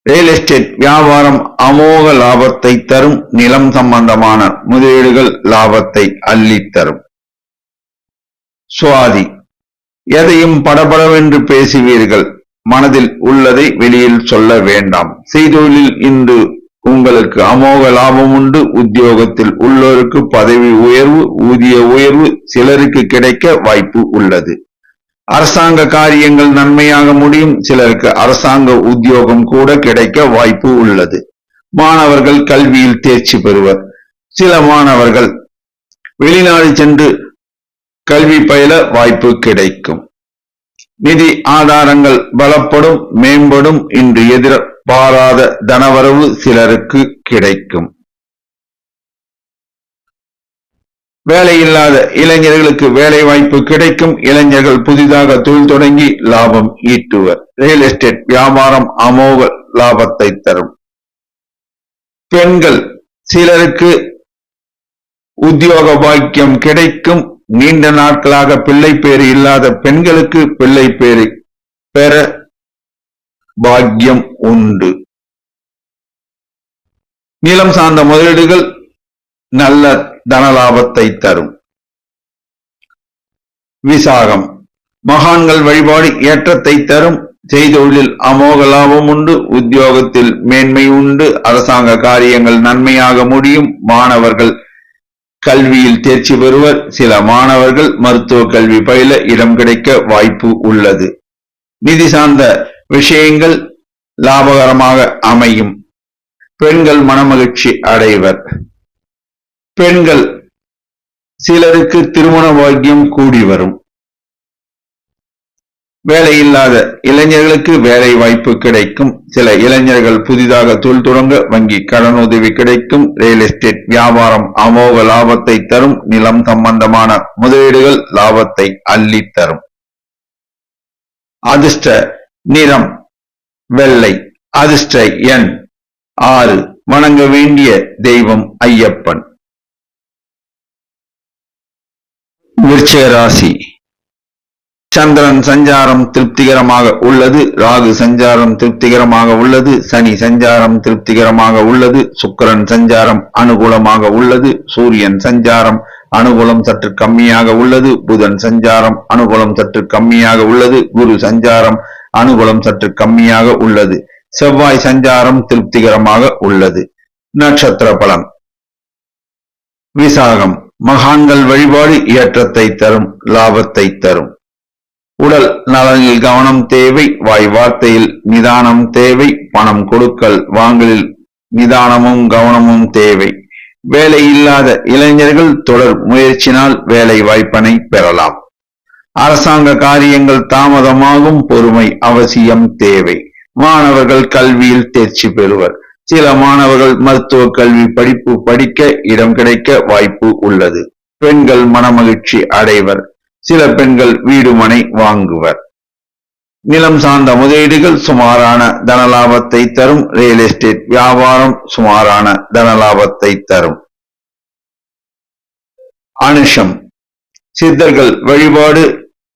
ரியல் எஸ்டேட் வியாபாரம் அமோக லாபத்தை தரும். நிலம் சம்பந்தமான முதலீடுகள் லாபத்தை அள்ளித்தரும். சுவாதி. எதையும் படபடவென்று பேசுவீர்கள். மனதில் உள்ளதை வெளியில் சொல்ல வேண்டாம். செய்தொழிலில் இன்று உங்களுக்கு அமோக லாபம் உண்டு. உத்தியோகத்தில் உள்ளோருக்கு பதவி உயர்வு, ஊதிய உயர்வு சிலருக்கு கிடைக்க வாய்ப்பு உள்ளது. அரசாங்க காரியங்கள் நன்மையாக முடியும். சிலருக்கு அரசாங்க உத்தியோகம் கூட கிடைக்க வாய்ப்பு உள்ளது. மாணவர்கள் கல்வியில் தேர்ச்சி பெறுவர். சில மாணவர்கள் வெளிநாடு சென்று கல்வி பயில வாய்ப்பு கிடைக்கும். நிதி ஆதாரங்கள் பலப்படும், மேம்படும். இன்று எதிர்பாராத தனவரவு சிலருக்கு கிடைக்கும். வேலையில்லாத இளைஞர்களுக்கு வேலை வாய்ப்பு கிடைக்கும். இளைஞர்கள் புதிதாக தொழில் தொடங்கி லாபம் ஈட்டுவர். ரியல் எஸ்டேட் வியாபாரம் அமோக லாபத்தை தரும். பெண்கள் சிலருக்கு உத்தியோக பாக்கியம் கிடைக்கும். நீண்ட நாட்களாக பிள்ளை பேறு இல்லாத பெண்களுக்கு பிள்ளை பேறு பெற பாக்கியம் உண்டு. நிலம் சார்ந்த முதலீடுகள் நல்ல தனலாபத்தை தரும். விசாகம். மகான்கள் வழிபாடு ஏற்றத்தை தரும். செய்தொழிலில் அமோக லாபம் உண்டு. உத்தியோகத்தில் மேன்மை உண்டு. அரசாங்க காரியங்கள் நன்மையாக முடியும். மாணவர்கள் கல்வியில் தேர்ச்சி பெறுவர். சில மாணவர்கள் மருத்துவ கல்வி பயில இடம் கிடைக்க வாய்ப்பு உள்ளது. நிதி சார்ந்த விஷயங்கள் லாபகரமாக அமையும். பெண்கள் மனமகிழ்ச்சி அடைவர். பெண்கள் சிலருக்கு திருமண பாக்கியம் கூடி வரும். வேலையில்லாத இளைஞர்களுக்கு வேலை வாய்ப்பு கிடைக்கும். சில இளைஞர்கள் புதிதாக தொழில் தொடங்க வங்கி கடனுதவி கிடைக்கும். ரியல் எஸ்டேட் வியாபாரம் அமோக லாபத்தை தரும். நிலம் சம்பந்தமான முதலீடுகள் லாபத்தை அள்ளித்தரும். அதிர்ஷ்ட நிறம் வெள்ளை. அதிர்ஷ்ட எண் 6. வணங்க வேண்டிய தெய்வம் ஐயப்பன். விருச்சிக ராசி. சந்திரன் சஞ்சாரம் திருப்திகரமாக உள்ளது. ராகு சஞ்சாரம் திருப்திகரமாக உள்ளது. சனி சஞ்சாரம் திருப்திகரமாக உள்ளது. சுக்கிரன் சஞ்சாரம் அனுகூலமாக உள்ளது. சூரியன் சஞ்சாரம் அனுகூலம் சற்று கம்மியாக உள்ளது. புதன் சஞ்சாரம் அனுகூலம் சற்று கம்மியாக உள்ளது. குரு சஞ்சாரம் அனுகூலம் சற்று கம்மியாக உள்ளது. செவ்வாய் சஞ்சாரம் திருப்திகரமாக உள்ளது. நட்சத்திர பலன். விசாகம். மகான்கள் வழிபாடு ஏற்றத்தை தரும், லாபத்தை தரும். உடல் நலனில் கவனம் தேவை. வாய் வார்த்தையில் நிதானம் தேவை. பணம் கொடுக்கல் வாங்கலில் நிதானமும் கவனமும் தேவை. வேலை இல்லாத இளைஞர்கள் தொடர் முயற்சினால் வேலை வாய்ப்பினை பெறலாம். அரசாங்க காரியங்கள் தாமதமாகும். பொறுமை அவசியம் தேவை. மாணவர்கள் கல்வியில் தேர்ச்சி பெறுவர். சில மாணவர்கள் மருத்துவ கல்வி படிப்பு படிக்க இடம் கிடைக்க வாய்ப்பு உள்ளது. பெண்கள் மனமகிழ்ச்சி அடைவர். சில பெண்கள் வீடு மனை வாங்குவர். நிலம் சார்ந்த முதலீடுகள் சுமாரான தனலாபத்தை தரும். ரியல் எஸ்டேட் வியாபாரம் சுமாரான தனலாபத்தை தரும். அனுஷம் சித்தர்கள் வழிபாடு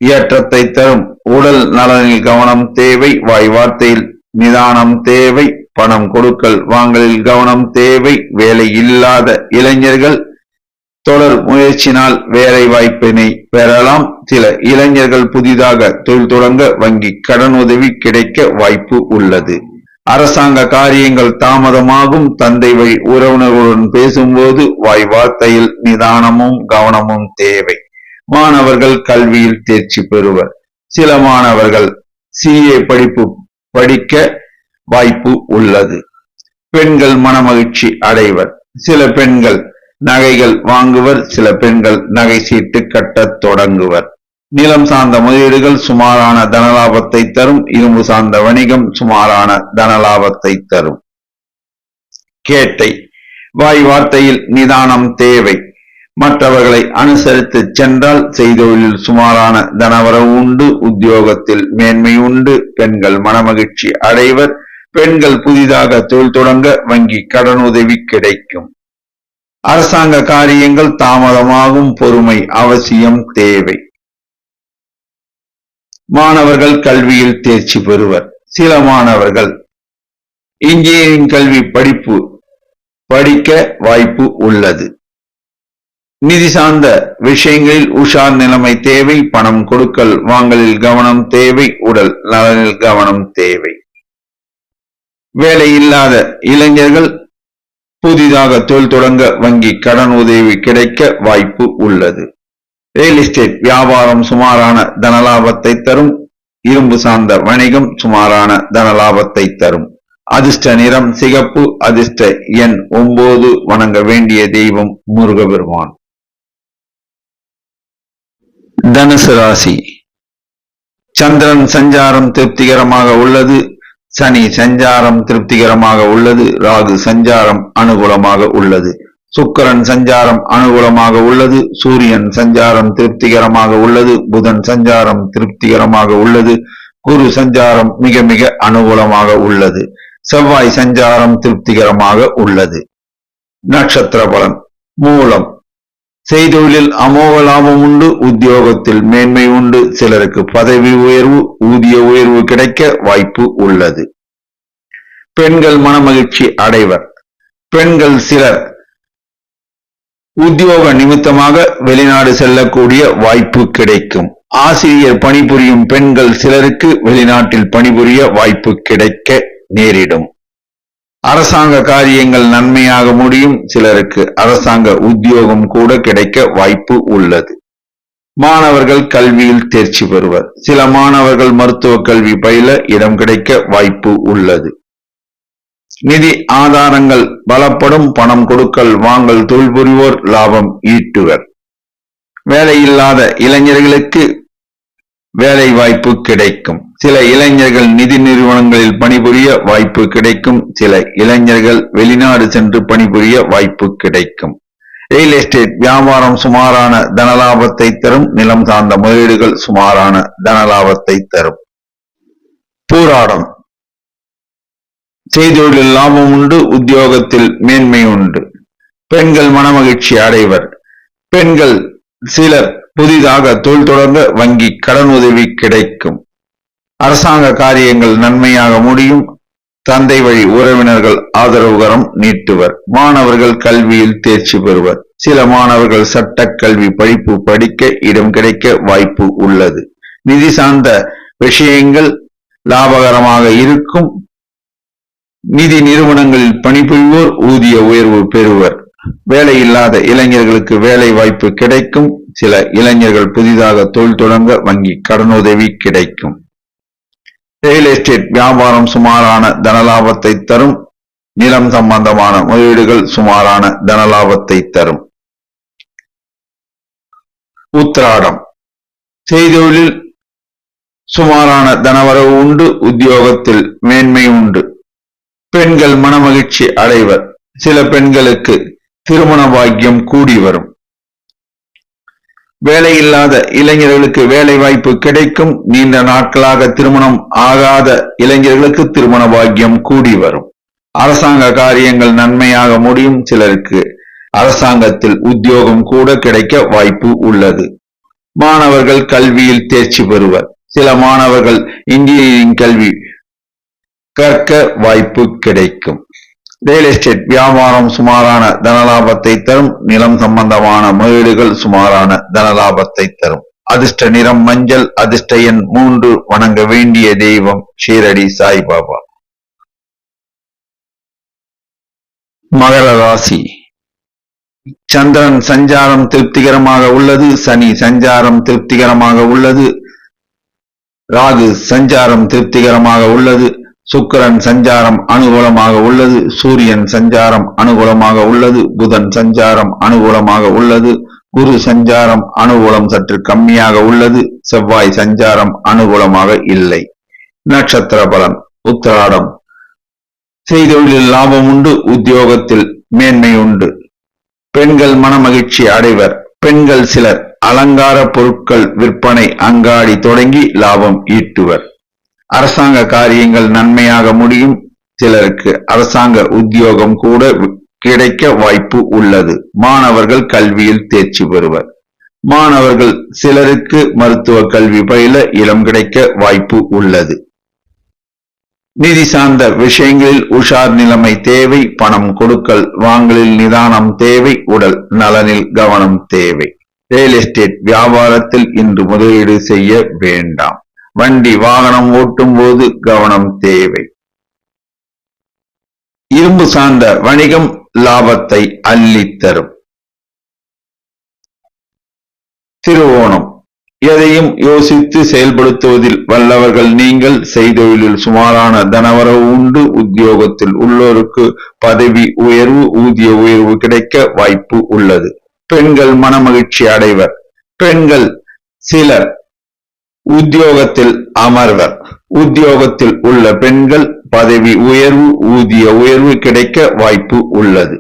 ஏற்றத்தை தரும். உடல் நலனில் கவனம் தேவை. வாய் வார்த்தையில் நிதானம் தேவை. பணம் கொடுக்கல் வாங்கலில் கவனம் தேவை. வேலை இல்லாத இளைஞர்கள் தொடர் முயற்சினால் வேலை வாய்ப்பினை பெறலாம். சில இளைஞர்கள் புதிதாக தொழில் தொடங்க வங்கி கடன் உதவி கிடைக்க வாய்ப்பு உள்ளது. அரசாங்க காரியங்கள் தாமதமாகும். தந்தை வழி உறவினர்களுடன் பேசும்போது வாய் வார்த்தையில் நிதானமும் கவனமும் தேவை. மாணவர்கள் கல்வியில் தேர்ச்சி பெறுவர். சில மாணவர்கள் CA படிப்பு படிக்க வாய்ப்பு உள்ளது. பெண்கள் மனமகிழ்ச்சி அடைவர். சில பெண்கள் நகைகள் வாங்குவர். சில பெண்கள் நகை சீட்டு கட்டத் தொடங்குவர். நிலம் சார்ந்த முதலீடுகள் சுமாரான தனலாபத்தை தரும். இரும்பு சார்ந்த வணிகம் சுமாரான தனலாபத்தை தரும். கேட்டை வாய் வார்த்தையில் நிதானம் தேவை. மற்றவர்களை அனுசரித்து சென்றால் செய்தொழிலில் சுமாரான தனவரவு உண்டு. உத்தியோகத்தில் மேன்மை உண்டு. பெண்கள் மனமகிழ்ச்சி அடைவர். பெண்கள் புதிதாக தொழில் தொடங்க வங்கி கடன் உதவி கிடைக்கும். அரசாங்க காரியங்கள் தாமதமாகும். பொறுமை அவசியம் தேவை. மாணவர்கள் கல்வியில் தேர்ச்சி பெறுவர். சில மாணவர்கள் இன்ஜினியரிங் கல்வி படிப்பு படிக்க வாய்ப்பு உள்ளது. நிதி சார்ந்த விஷயங்களில் உஷார் நிலைமை தேவை. பணம் கொடுக்கல் வாங்கலில் கவனம் தேவை. உடல் நலனில் கவனம் தேவை. வேலை இல்லாத இளைஞர்கள் புதிதாக தொழில் தொடங்க வங்கி கடன் உதவி கிடைக்க வாய்ப்பு உள்ளது. ரியல் எஸ்டேட் வியாபாரம் சுமாரான தனலாபத்தை தரும். இரும்பு சார்ந்த வணிகம் சுமாரான தனலாபத்தை தரும். அதிர்ஷ்ட நிறம் சிகப்பு. அதிர்ஷ்ட எண் 9. வணங்க வேண்டிய தெய்வம் முருகபெருமான். தனுசு ராசி சந்திரன் சஞ்சாரம் திருப்திகரமாக உள்ளது. சனி சஞ்சாரம் திருப்திகரமாக உள்ளது. ராகு சஞ்சாரம் அனுகூலமாக உள்ளது. சுக்கிரன் சஞ்சாரம் அனுகூலமாக உள்ளது. சூரியன் சஞ்சாரம் திருப்திகரமாக உள்ளது. புதன் சஞ்சாரம் திருப்திகரமாக உள்ளது. குரு சஞ்சாரம் மிக மிக அனுகூலமாக உள்ளது. செவ்வாய் சஞ்சாரம் திருப்திகரமாக உள்ளது. நட்சத்திர பலன் மூலம் செய்தொழிலில் அமோக லாபம் உண்டு. உத்தியோகத்தில் மேன்மை உண்டு. சிலருக்கு பதவி உயர்வு ஊதிய உயர்வு கிடைக்க வாய்ப்பு உள்ளது. பெண்கள் மனமகிழ்ச்சி அடைவர். பெண்கள் சிலர் உத்தியோக நிமித்தமாக வெளிநாடு செல்லக்கூடிய வாய்ப்பு கிடைக்கும். ஆசிரியர் பணிபுரியும் பெண்கள் சிலருக்கு வெளிநாட்டில் பணிபுரிய வாய்ப்பு கிடைக்க நேரிடும். அரசாங்க காரியங்கள் நன்மையாக முடியும். சிலருக்கு அரசாங்க உத்தியோகம் கூட கிடைக்க வாய்ப்பு உள்ளது. மாணவர்கள் கல்வியில் தேர்ச்சி பெறுவர். சில மாணவர்கள் மருத்துவ கல்வி பயில இடம் கிடைக்க வாய்ப்பு உள்ளது. நிதி ஆதாரங்கள் பலப்படும். பணம் கொடுக்கல் வாங்கல் தொழில் புரிவோர் லாபம் ஈட்டுவர். வேலையில்லாத இளைஞர்களுக்கு வேலை வாய்ப்பு கிடைக்கும். சில இளைஞர்கள் நிதி நிறுவனங்களில் பணிபுரிய வாய்ப்பு கிடைக்கும். சில இளைஞர்கள் வெளிநாடு சென்று பணிபுரிய வாய்ப்பு கிடைக்கும். ரியல் எஸ்டேட் வியாபாரம் சுமாரான தனலாபத்தை தரும். நிலம் சார்ந்த முதலீடுகள் சுமாரான தனலாபத்தை தரும். பூராடம் செய்தொழிலில் லாபம் உண்டு. உத்தியோகத்தில் மேன்மை உண்டு. பெண்கள் மனமகிழ்ச்சி அடைவர். பெண்கள் சிலர் புதிதாக தொழில் தொடங்க வங்கி கடன் உதவி கிடைக்கும். அரசாங்க காரியங்கள் நன்மையாக முடியும். தந்தை வழி உறவினர்கள் ஆதரவுகரம் நீட்டுவர். மாணவர்கள் கல்வியில் தேர்ச்சி பெறுவர். சில மாணவர்கள் சட்ட கல்வி படிப்பு படிக்க இடம் கிடைக்க வாய்ப்பு உள்ளது. நிதி சார்ந்த விஷயங்கள் லாபகரமாக இருக்கும். நிதி நிறுவனங்களில் பணிபுரிவோர் ஊதிய உயர்வு பெறுவர். வேலையில்லாத இளைஞர்களுக்கு வேலை வாய்ப்பு கிடைக்கும். சில இளைஞர்கள் புதிதாக தொழில் தொடங்க வங்கி கடனுதவி கிடைக்கும். ரியல் எஸ்டேட் வியாபாரம் சுமாரான தனலாபத்தை தரும். நிலம் சம்பந்தமான முதலீடுகள் சுமாரான தனலாபத்தை தரும். உத்திராடம் செய்தொழிலில் சுமாரான தனவரவு உண்டு, உத்தியோகத்தில் மேன்மை உண்டு. பெண்கள் மனமகிழ்ச்சி அடைவர். சில பெண்களுக்கு திருமண பாக்கியம் கூடி வரும். வேலையில்லாத இளைஞர்களுக்கு வேலை வாய்ப்பு கிடைக்கும். நீண்ட நாட்களாக திருமணம் ஆகாத இளைஞர்களுக்கு திருமண பாக்கியம் கூடி வரும். அரசாங்க காரியங்கள் நன்மையாக முடியும். சிலருக்கு அரசாங்கத்தில் உத்தியோகம் கூட கிடைக்க வாய்ப்பு உள்ளது. மாணவர்கள் கல்வியில் தேர்ச்சி பெறுவர். சில மாணவர்கள் இன்ஜினியரிங் கல்வி கற்க வாய்ப்பு கிடைக்கும். ரியல் எஸ்டேட் வியாபாரம் சுமாரான தனலாபத்தை தரும். நிலம் சம்பந்தமான முதலீடுகள் சுமாரான தனலாபத்தை தரும். அதிர்ஷ்ட நிறம் மஞ்சள். அதிர்ஷ்ட எண் 3. வணங்க வேண்டிய தெய்வம் ஷீரடி சாய்பாபா. மகர ராசி. சந்திரன் சஞ்சாரம் திருப்திகரமாக உள்ளது. சனி சஞ்சாரம் திருப்திகரமாக உள்ளது. ராகு சஞ்சாரம் திருப்திகரமாக உள்ளது. சுக்கிரன் சஞ்சாரம் அனுகூலமாக உள்ளது. சூரியன் சஞ்சாரம் அனுகூலமாக உள்ளது. புதன் சஞ்சாரம் அனுகூலமாக உள்ளது. குரு சஞ்சாரம் அனுகூலம் சற்று கம்மியாக உள்ளது. செவ்வாய் சஞ்சாரம் அனுகூலமாக இல்லை. நட்சத்திர பலன். உத்திராடம். செய்தொழிலில் லாபம் உண்டு. உத்தியோகத்தில் மேன்மை உண்டு. பெண்கள் மனமகிழ்ச்சி அடைவர். பெண்கள் சிலர் அலங்கார பொருட்கள் விற்பனை அங்காடி தொடங்கி லாபம் ஈட்டுவர். அரசாங்க காரியங்கள் நன்மையாக முடியும். சிலருக்கு அரசாங்க உத்தியோகம் கூட கிடைக்க வாய்ப்பு உள்ளது. மாணவர்கள் கல்வியில் தேர்ச்சி பெறுவர். மாணவர்கள் சிலருக்கு மருத்துவ கல்வி பயில இடம் கிடைக்க வாய்ப்பு உள்ளது. நிதி சார்ந்த விஷயங்களில் உஷார் நிலைமை தேவை. பணம் கொடுக்கல் வாங்கலில் நிதானம் தேவை. உடல் நலனில் கவனம் தேவை. ரியல் எஸ்டேட் வியாபாரத்தில் இன்று முதலீடு செய்ய வேண்டாம். வண்டி வாகனம் ஓட்டும் போது கவனம் தேவை. இரும்பு சார்ந்த வணிகம் லாபத்தை அள்ளித்தரும். திருவோணம். எதையும் யோசித்து செயல்படுத்துவதில் வல்லவர்கள் நீங்கள். செய்தொழிலில் சுமாரான தனவரவு உண்டு. உத்தியோகத்தில் உள்ளோருக்கு பதவி உயர்வு ஊதிய உயர்வு கிடைக்க வாய்ப்பு உள்ளது. பெண்கள் மனமகிழ்ச்சி அடைவர். பெண்கள் சிலர் உத்தியோகத்தில் அமர்வர். உத்தியோகத்தில் உள்ள பெண்கள் பதவி உயர்வு ஊதிய உயர்வு கிடைக்க வாய்ப்பு உள்ளது.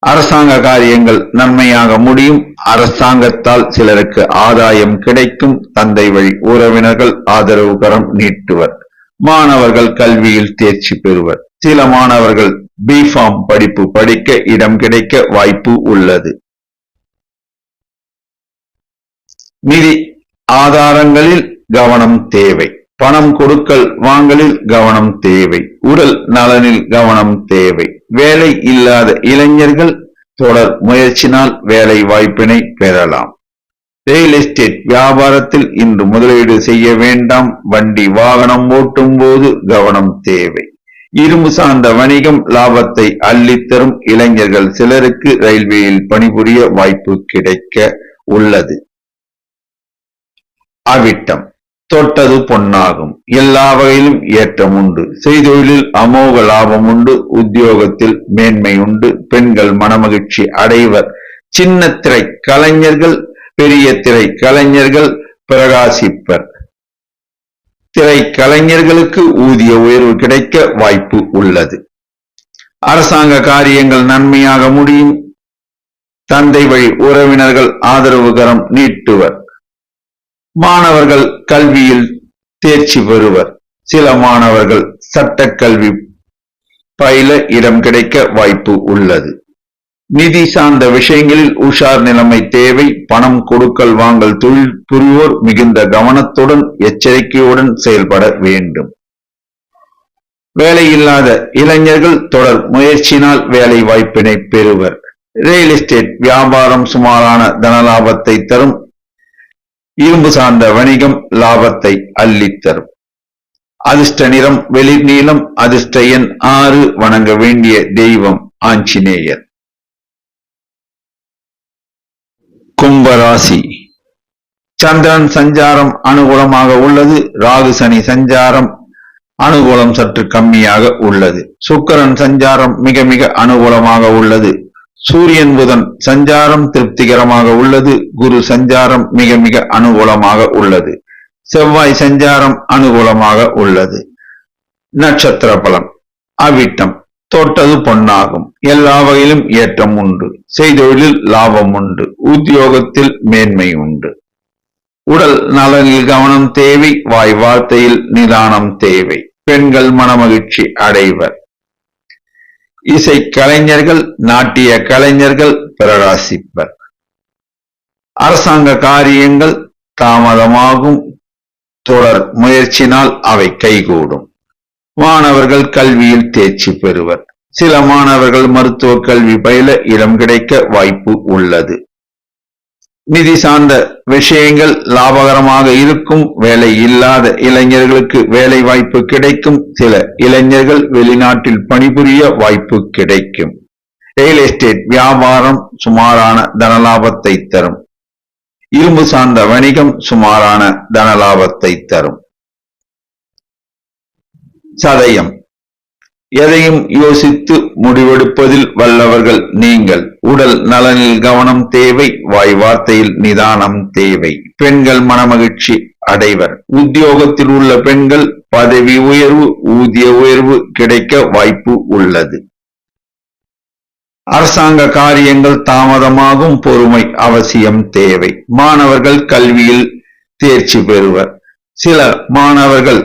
அரசாங்க காரியங்கள் நன்மையாக முடியும். அரசாங்கத்தால் சிலருக்கு ஆதாயம் கிடைக்கும். தந்தை வழி உறவினர்கள் ஆதரவு கரம் நீட்டுவர். மாணவர்கள் கல்வியில் தேர்ச்சி பெறுவர். சில மாணவர்கள் பிஃபார்ம் படிப்பு படிக்க இடம் கிடைக்க வாய்ப்பு உள்ளது. நிதி ஆதாரங்களில் கவனம் தேவை. பணம் கொடுக்கல் வாங்கலில் கவனம் தேவை. உடல் நலனில் கவனம் தேவை. வேலை இல்லாத இளைஞர்கள் தொடர் முயற்சினால் வேலை வாய்ப்பினை பெறலாம். ரியல் எஸ்டேட் வியாபாரத்தில் இன்று முதலீடு செய்ய வேண்டாம். வண்டி வாகனம் ஓட்டும் போது கவனம் தேவை. இரும்பு சார்ந்த வணிகம் லாபத்தை அள்ளித்தரும். இளைஞர்கள் சிலருக்கு ரயில்வேயில் பணிபுரிய வாய்ப்பு கிடைக்க உள்ளது. அவிட்டம். தொட்டது பொன்னாகும். எல்லா வகையிலும் ஏற்றம் உண்டு. செய்தொழிலில் அமோக லாபம் உண்டு. உத்தியோகத்தில் மேன்மை உண்டு. பெண்கள் மனமகிழ்ச்சி அடைவர். சின்ன திரை கலைஞர்கள் பெரிய திரை கலைஞர்கள் பிரகாசிப்பர். திரை கலைஞர்களுக்கு ஊதிய உயர்வு கிடைக்க வாய்ப்பு உள்ளது. அரசாங்க காரியங்கள் நன்மையாக முடியும். தந்தை வழி உறவினர்கள் ஆதரவு கரம் நீட்டுவர். மாணவர்கள் கல்வியில் தேர்ச்சி பெறுவர். சில மாணவர்கள் சட்டக்கல்வி பயில இடம் கிடைக்க வாய்ப்பு உள்ளது. நிதி சார்ந்த விஷயங்களில் உஷார் நிலைமை தேவை. பணம் கொடுக்கல் வாங்கல் தொழில் புரிவோர் மிகுந்த கவனத்துடன் எச்சரிக்கையுடன் செயல்பட வேண்டும். வேலையில்லாத இளைஞர்கள் தொடர் முயற்சியினால் வேலை வாய்ப்பினை பெறுவர். ரியல் எஸ்டேட் வியாபாரம் சுமாரான தனலாபத்தை தரும். இரும்பு சார்ந்த வணிகம் லாபத்தை அள்ளித்தரும். அதிர்ஷ்ட நிறம் வெளிர் நீலம். அதிர்ஷ்ட எண் 6. வணங்க வேண்டிய தெய்வம் ஆஞ்சநேயர். கும்பராசி. சந்திரன் சஞ்சாரம் அனுகூலமாக உள்ளது. ராகு சனி சஞ்சாரம் அனுகூலம் சற்று கம்மியாக உள்ளது. சுக்கிரன் சஞ்சாரம் மிக மிக அனுகூலமாக உள்ளது. சூரியன் புதன் சஞ்சாரம் திருப்திகரமாக உள்ளது. குரு சஞ்சாரம் மிக மிக அனுகூலமாக உள்ளது. செவ்வாய் சஞ்சாரம் அனுகூலமாக உள்ளது. நட்சத்திர பலன். அவிட்டம். தொட்டது பொன்னாகும். எல்லா வகையிலும் ஏற்றம் உண்டு. செய்தொழிலில் லாபம் உண்டு. உத்தியோகத்தில் மேன்மை உண்டு. உடல் நலனில் கவனம் தேவை. வாய் வார்த்தையில் நிதானம் தேவை. பெண்கள் மனமகிழ்ச்சி அடைவர். இசை கலைஞர்கள், நாட்டிய கலைஞர்கள் பிரகாசிப்பர். அரசாங்க காரியங்கள் தாமதமாகும். தொடர் முயற்சினால் அவை கைகூடும். மாணவர்கள் கல்வியில் தேர்ச்சி பெறுவர். சில மாணவர்கள் மருத்துவ கல்வி பயில இடம் கிடைக்க வாய்ப்பு உள்ளது. நிதி சார்ந்த விஷயங்கள் லாபகரமாக இருக்கும். வேலை இல்லாத இளைஞர்களுக்கு வேலை வாய்ப்பு கிடைக்கும். சில இளைஞர்கள் வெளிநாட்டில் பணிபுரிய வாய்ப்பு கிடைக்கும். ரியல் எஸ்டேட் வியாபாரம் சுமாரான தனலாபத்தை தரும். இரும்பு சார்ந்த வணிகம் சுமாரான தனலாபத்தை தரும். சதயம். எதையும் யோசித்து முடிவெடுப்பதில் வல்லவர்கள் நீங்கள். உடல் நலனில் கவனம் தேவை. வாய் வார்த்தையில் நிதானம் தேவை. பெண்கள் மனமகிழ்ச்சி அடைவர். உத்தியோகத்தில் உள்ள பெண்கள் பதவி உயர்வு, ஊதிய உயர்வு கிடைக்க வாய்ப்பு உள்ளது. அரசாங்க காரியங்கள் தாமதமாகும். பொறுமை அவசியம் தேவை. மாணவர்கள் கல்வியில் தேர்ச்சி பெறுவர். சில மாணவர்கள்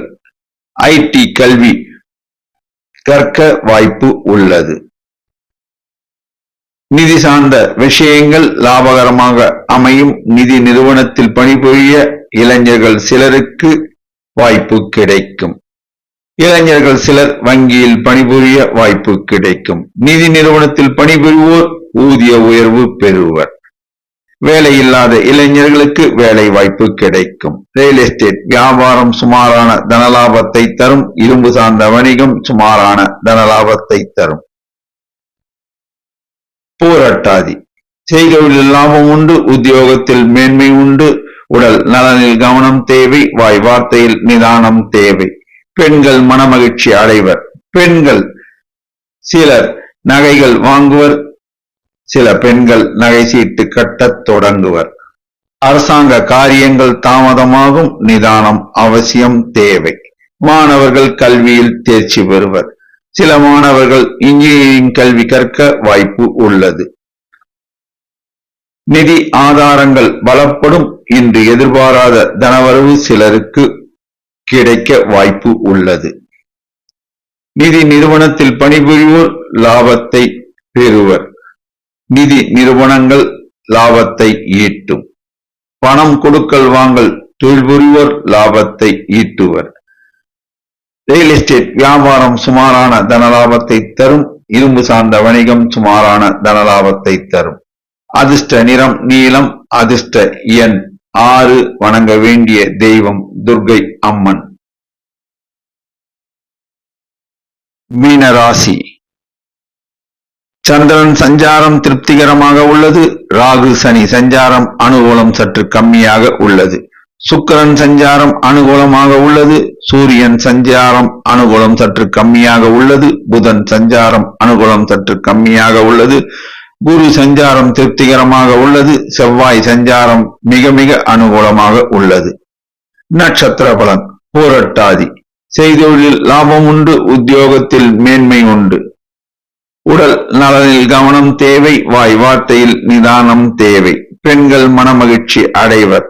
ஐடி கல்வி கற்க வாய்ப்பு உள்ளது. நிதி சார்ந்த விஷயங்கள் லாபகரமாக அமையும். நிதி நிறுவனத்தில் பணிபுரிய இளைஞர்கள் சிலருக்கு வாய்ப்பு கிடைக்கும். இளைஞர்கள் சிலர் வங்கியில் பணிபுரிய வாய்ப்பு கிடைக்கும். நிதி நிறுவனத்தில் பணிபுரிவோர் ஊதிய உயர்வு பெறுவர். வேலை இல்லாத இளைஞர்களுக்கு வேலை வாய்ப்பு கிடைக்கும். ரியல் எஸ்டேட் வியாபாரம் சுமாரான தனலாபத்தை தரும். இரும்பு சார்ந்த வணிகம் சுமாரான தனலாபத்தை தரும். பூரட்டாதி. செய்தொழிலில் லாபம் உண்டு. உத்தியோகத்தில் மேன்மை உண்டு. உடல் நலனில் கவனம் தேவை. வாய் வார்த்தையில் நிதானம் தேவை. பெண்கள் மனமகிழ்ச்சி அடைவர். பெண்கள் சிலர் நகைகள் வாங்குவர். சில பெண்கள் நகை சீட்டு கட்டத் தொடங்குவர். அரசாங்க காரியங்கள் தாமதமாகும். நிதானம் அவசியம் தேவை. மாணவர்கள் கல்வியில் தேர்ச்சி பெறுவர். சில மாணவர்கள் இன்ஜினியரிங் கல்வி கற்க வாய்ப்பு உள்ளது. நிதி ஆதாரங்கள் பலப்படும். இன்று எதிர்பாராத தனவரவு சிலருக்கு கிடைக்க வாய்ப்பு உள்ளது. நிதி நிறுவனத்தில் பணிபுரிவோர் லாபத்தை பெறுவர். நிதி நிறுவனங்கள் லாபத்தை ஈட்டும். பணம் கொடுக்கல் வாங்கல் தொழில் புரிவோர் லாபத்தை ஈட்டுவர். ரியல் எஸ்டேட் வியாபாரம் சுமாரான தனலாபத்தை தரும். இரும்பு சார்ந்த வணிகம் சுமாரான தனலாபத்தை தரும். அதிர்ஷ்ட நிறம் நீலம். அதிர்ஷ்ட எண் 6. வணங்க வேண்டிய தெய்வம் துர்க்கை அம்மன். மீனராசி. சந்திரன் சஞ்சாரம் திருப்திகரமாக உள்ளது. ராகு சனி சஞ்சாரம் அனுகூலம் சற்று கம்மியாக உள்ளது. சுக்கிரன் சஞ்சாரம் அனுகூலமாக உள்ளது. சூரியன் சஞ்சாரம் அனுகூலம் சற்று கம்மியாக உள்ளது. புதன் சஞ்சாரம் அனுகூலம் சற்று கம்மியாக உள்ளது. குரு சஞ்சாரம் திருப்திகரமாக உள்ளது. செவ்வாய் சஞ்சாரம் மிக மிக அனுகூலமாக உள்ளது. நட்சத்திர பலன். பூரட்டாதி. செய்தொழிலில் லாபம் உண்டு. உத்தியோகத்தில் மேன்மை உண்டு. உடல் நலனில் கவனம் தேவை. வாய் வார்த்தையில் நிதானம் தேவை. பெண்கள் மனமகிழ்ச்சி அடைவர்.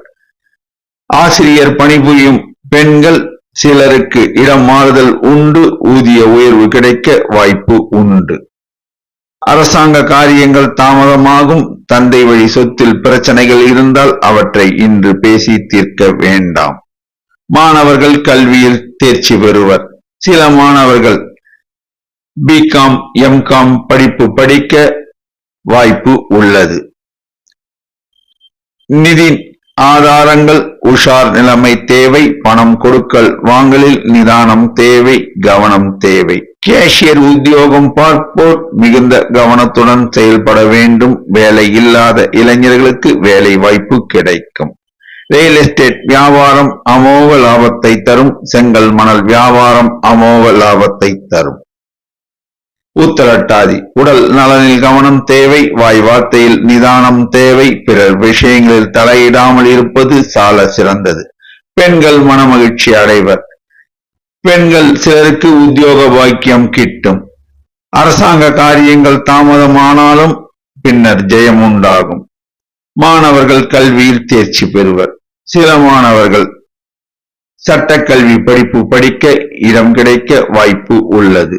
ஆசிரியர் பணிபுரியும் பெண்கள் சிலருக்கு இடம் மாறுதல் உண்டு. ஊதிய உயர்வு கிடைக்க வாய்ப்பு உண்டு. அரசாங்க காரியங்கள் தாமதமாகும். தந்தை வழி சொத்தில் பிரச்சனைகள் இருந்தால் அவற்றை இன்று பேசி தீர்க்க வேண்டாம். மாணவர்கள் கல்வியில் தேர்ச்சி பெறுவர். சில மாணவர்கள் பிகாம் எம்காம் படிப்பு படிக்க வாய்ப்பு உள்ளது. நிதி ஆதாரங்கள் உஷார் நிலைமை தேவை. பணம் கொடுக்கல் வாங்கலில் நிதானம் தேவை. கவனம் தேவை. கேஷியர் உத்தியோகம் பார்ப்போர் மிகுந்த கவனத்துடன் செயல்பட வேண்டும். வேலை இல்லாத இளைஞர்களுக்கு வேலை வாய்ப்பு கிடைக்கும். ரியல் எஸ்டேட் வியாபாரம் அமோக லாபத்தை தரும். செங்கல் மணல் வியாபாரம் அமோக லாபத்தை தரும். உத்திரட்டாதி. உடல் நலனில் கவனம் தேவை. வாய் வார்த்தையில் நிதானம் தேவை. பிறர் விஷயங்களில் தலையிடாமல் இருப்பது சால சிறந்தது. பெண்கள் மனமகிழ்ச்சி அடைவர். பெண்கள் சிலருக்கு உத்தியோக பாக்கியம் கிட்டும். அரசாங்க காரியங்கள் தாமதமானாலும் பின்னர் ஜெயம் உண்டாகும். மாணவர்கள் கல்வியில் தேர்ச்சி பெறுவர். சில மாணவர்கள் சட்டக்கல்வி படிப்பு படிக்க இடம் கிடைக்க வாய்ப்பு உள்ளது.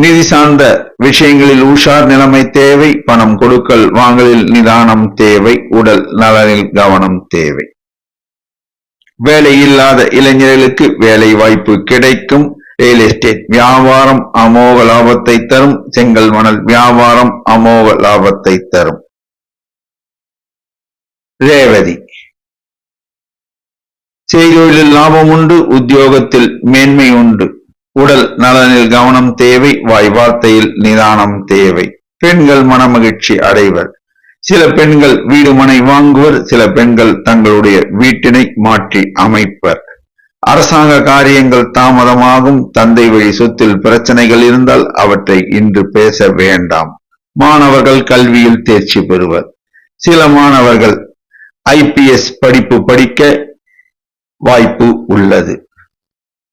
நிதி சார்ந்த விஷயங்களில் உஷார் நிலைமை தேவை. பணம் கொடுக்கல் வாங்கலில் நிதானம் தேவை. உடல் நலனில் கவனம் தேவை. வேலை இல்லாத இளைஞர்களுக்கு வேலை வாய்ப்பு கிடைக்கும். ரியல் எஸ்டேட் வியாபாரம் அமோக லாபத்தை தரும். செங்கல் மணல் வியாபாரம் அமோக லாபத்தை தரும். ரேவதி செய்தொழிலில் லாபம் உண்டு. உத்தியோகத்தில் மேன்மை உண்டு. உடல் நலனில் கவனம் தேவை. வாய் வார்த்தையில் நிதானம் தேவை. பெண்கள் மனமகிழ்ச்சி அடைவர். சில பெண்கள் வீடு மனை வாங்குவர். சில பெண்கள் தங்களுடைய வீட்டினை மாற்றி அமைப்பர். அரசாங்க காரியங்கள் தாமதமாகும். தந்தை வழி சொத்தில் பிரச்சனைகள் இருந்தால் அவற்றை இன்று பேச வேண்டாம். மாணவர்கள் கல்வியில் தேர்ச்சி பெறுவர். சில மாணவர்கள் IPS படிப்பு படிக்க வாய்ப்பு உள்ளது.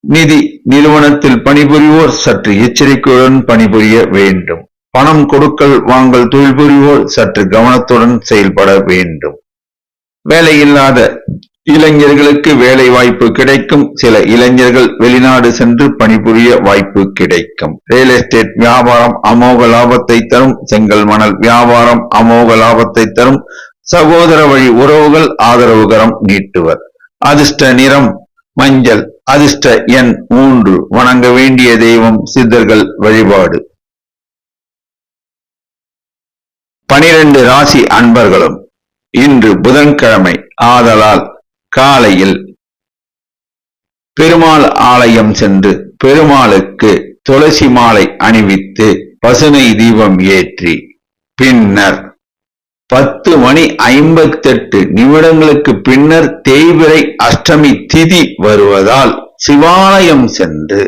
நிதி நிறுவனத்தில் பணிபுரிவோர் சற்று எச்சரிக்கையுடன் பணிபுரிய வேண்டும். பணம் கொடுக்கல் வாங்கல் தொழில் புரிவோர் சற்று கவனத்துடன் செயல்பட வேண்டும். வேலையில்லாத இளைஞர்களுக்கு வேலை வாய்ப்பு கிடைக்கும். சில இளைஞர்கள் வெளிநாடு சென்று பணிபுரிய வாய்ப்பு கிடைக்கும். ரியல் எஸ்டேட் வியாபாரம் அமோக லாபத்தை தரும். செங்கல் மணல் வியாபாரம் அமோக லாபத்தை தரும். சகோதர வழி உறவுகள் ஆதரவுகரம் நீட்டுவர். அதிர்ஷ்ட நிறம் மஞ்சள். அதிர்ஷ்ட எண் 3. வணங்க வேண்டிய தெய்வம் சித்தர்கள் வழிபாடு. 12 ராசி அன்பர்களும் இன்று புதன்கிழமை ஆதலால் காலையில் பெருமாள் ஆலயம் சென்று பெருமாளுக்கு துளசி மாலை அணிவித்து பசுனை தீபம் ஏற்றி பின்னர் 10:58 பின்னர் தேய்பிறை அஷ்டமி திதி வருவதால் சிவாலயம் சென்று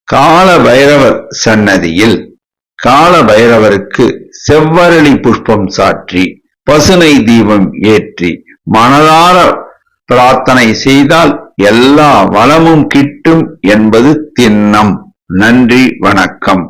கால பைரவர் சன்னதியில் கால பைரவருக்கு செவ்வரளி புஷ்பம் சாற்றி பசுனை தீபம் ஏற்றி மனதார பிரார்த்தனை செய்தால் எல்லா வளமும் கிட்டும் என்பது திண்ணம். நன்றி, வணக்கம்.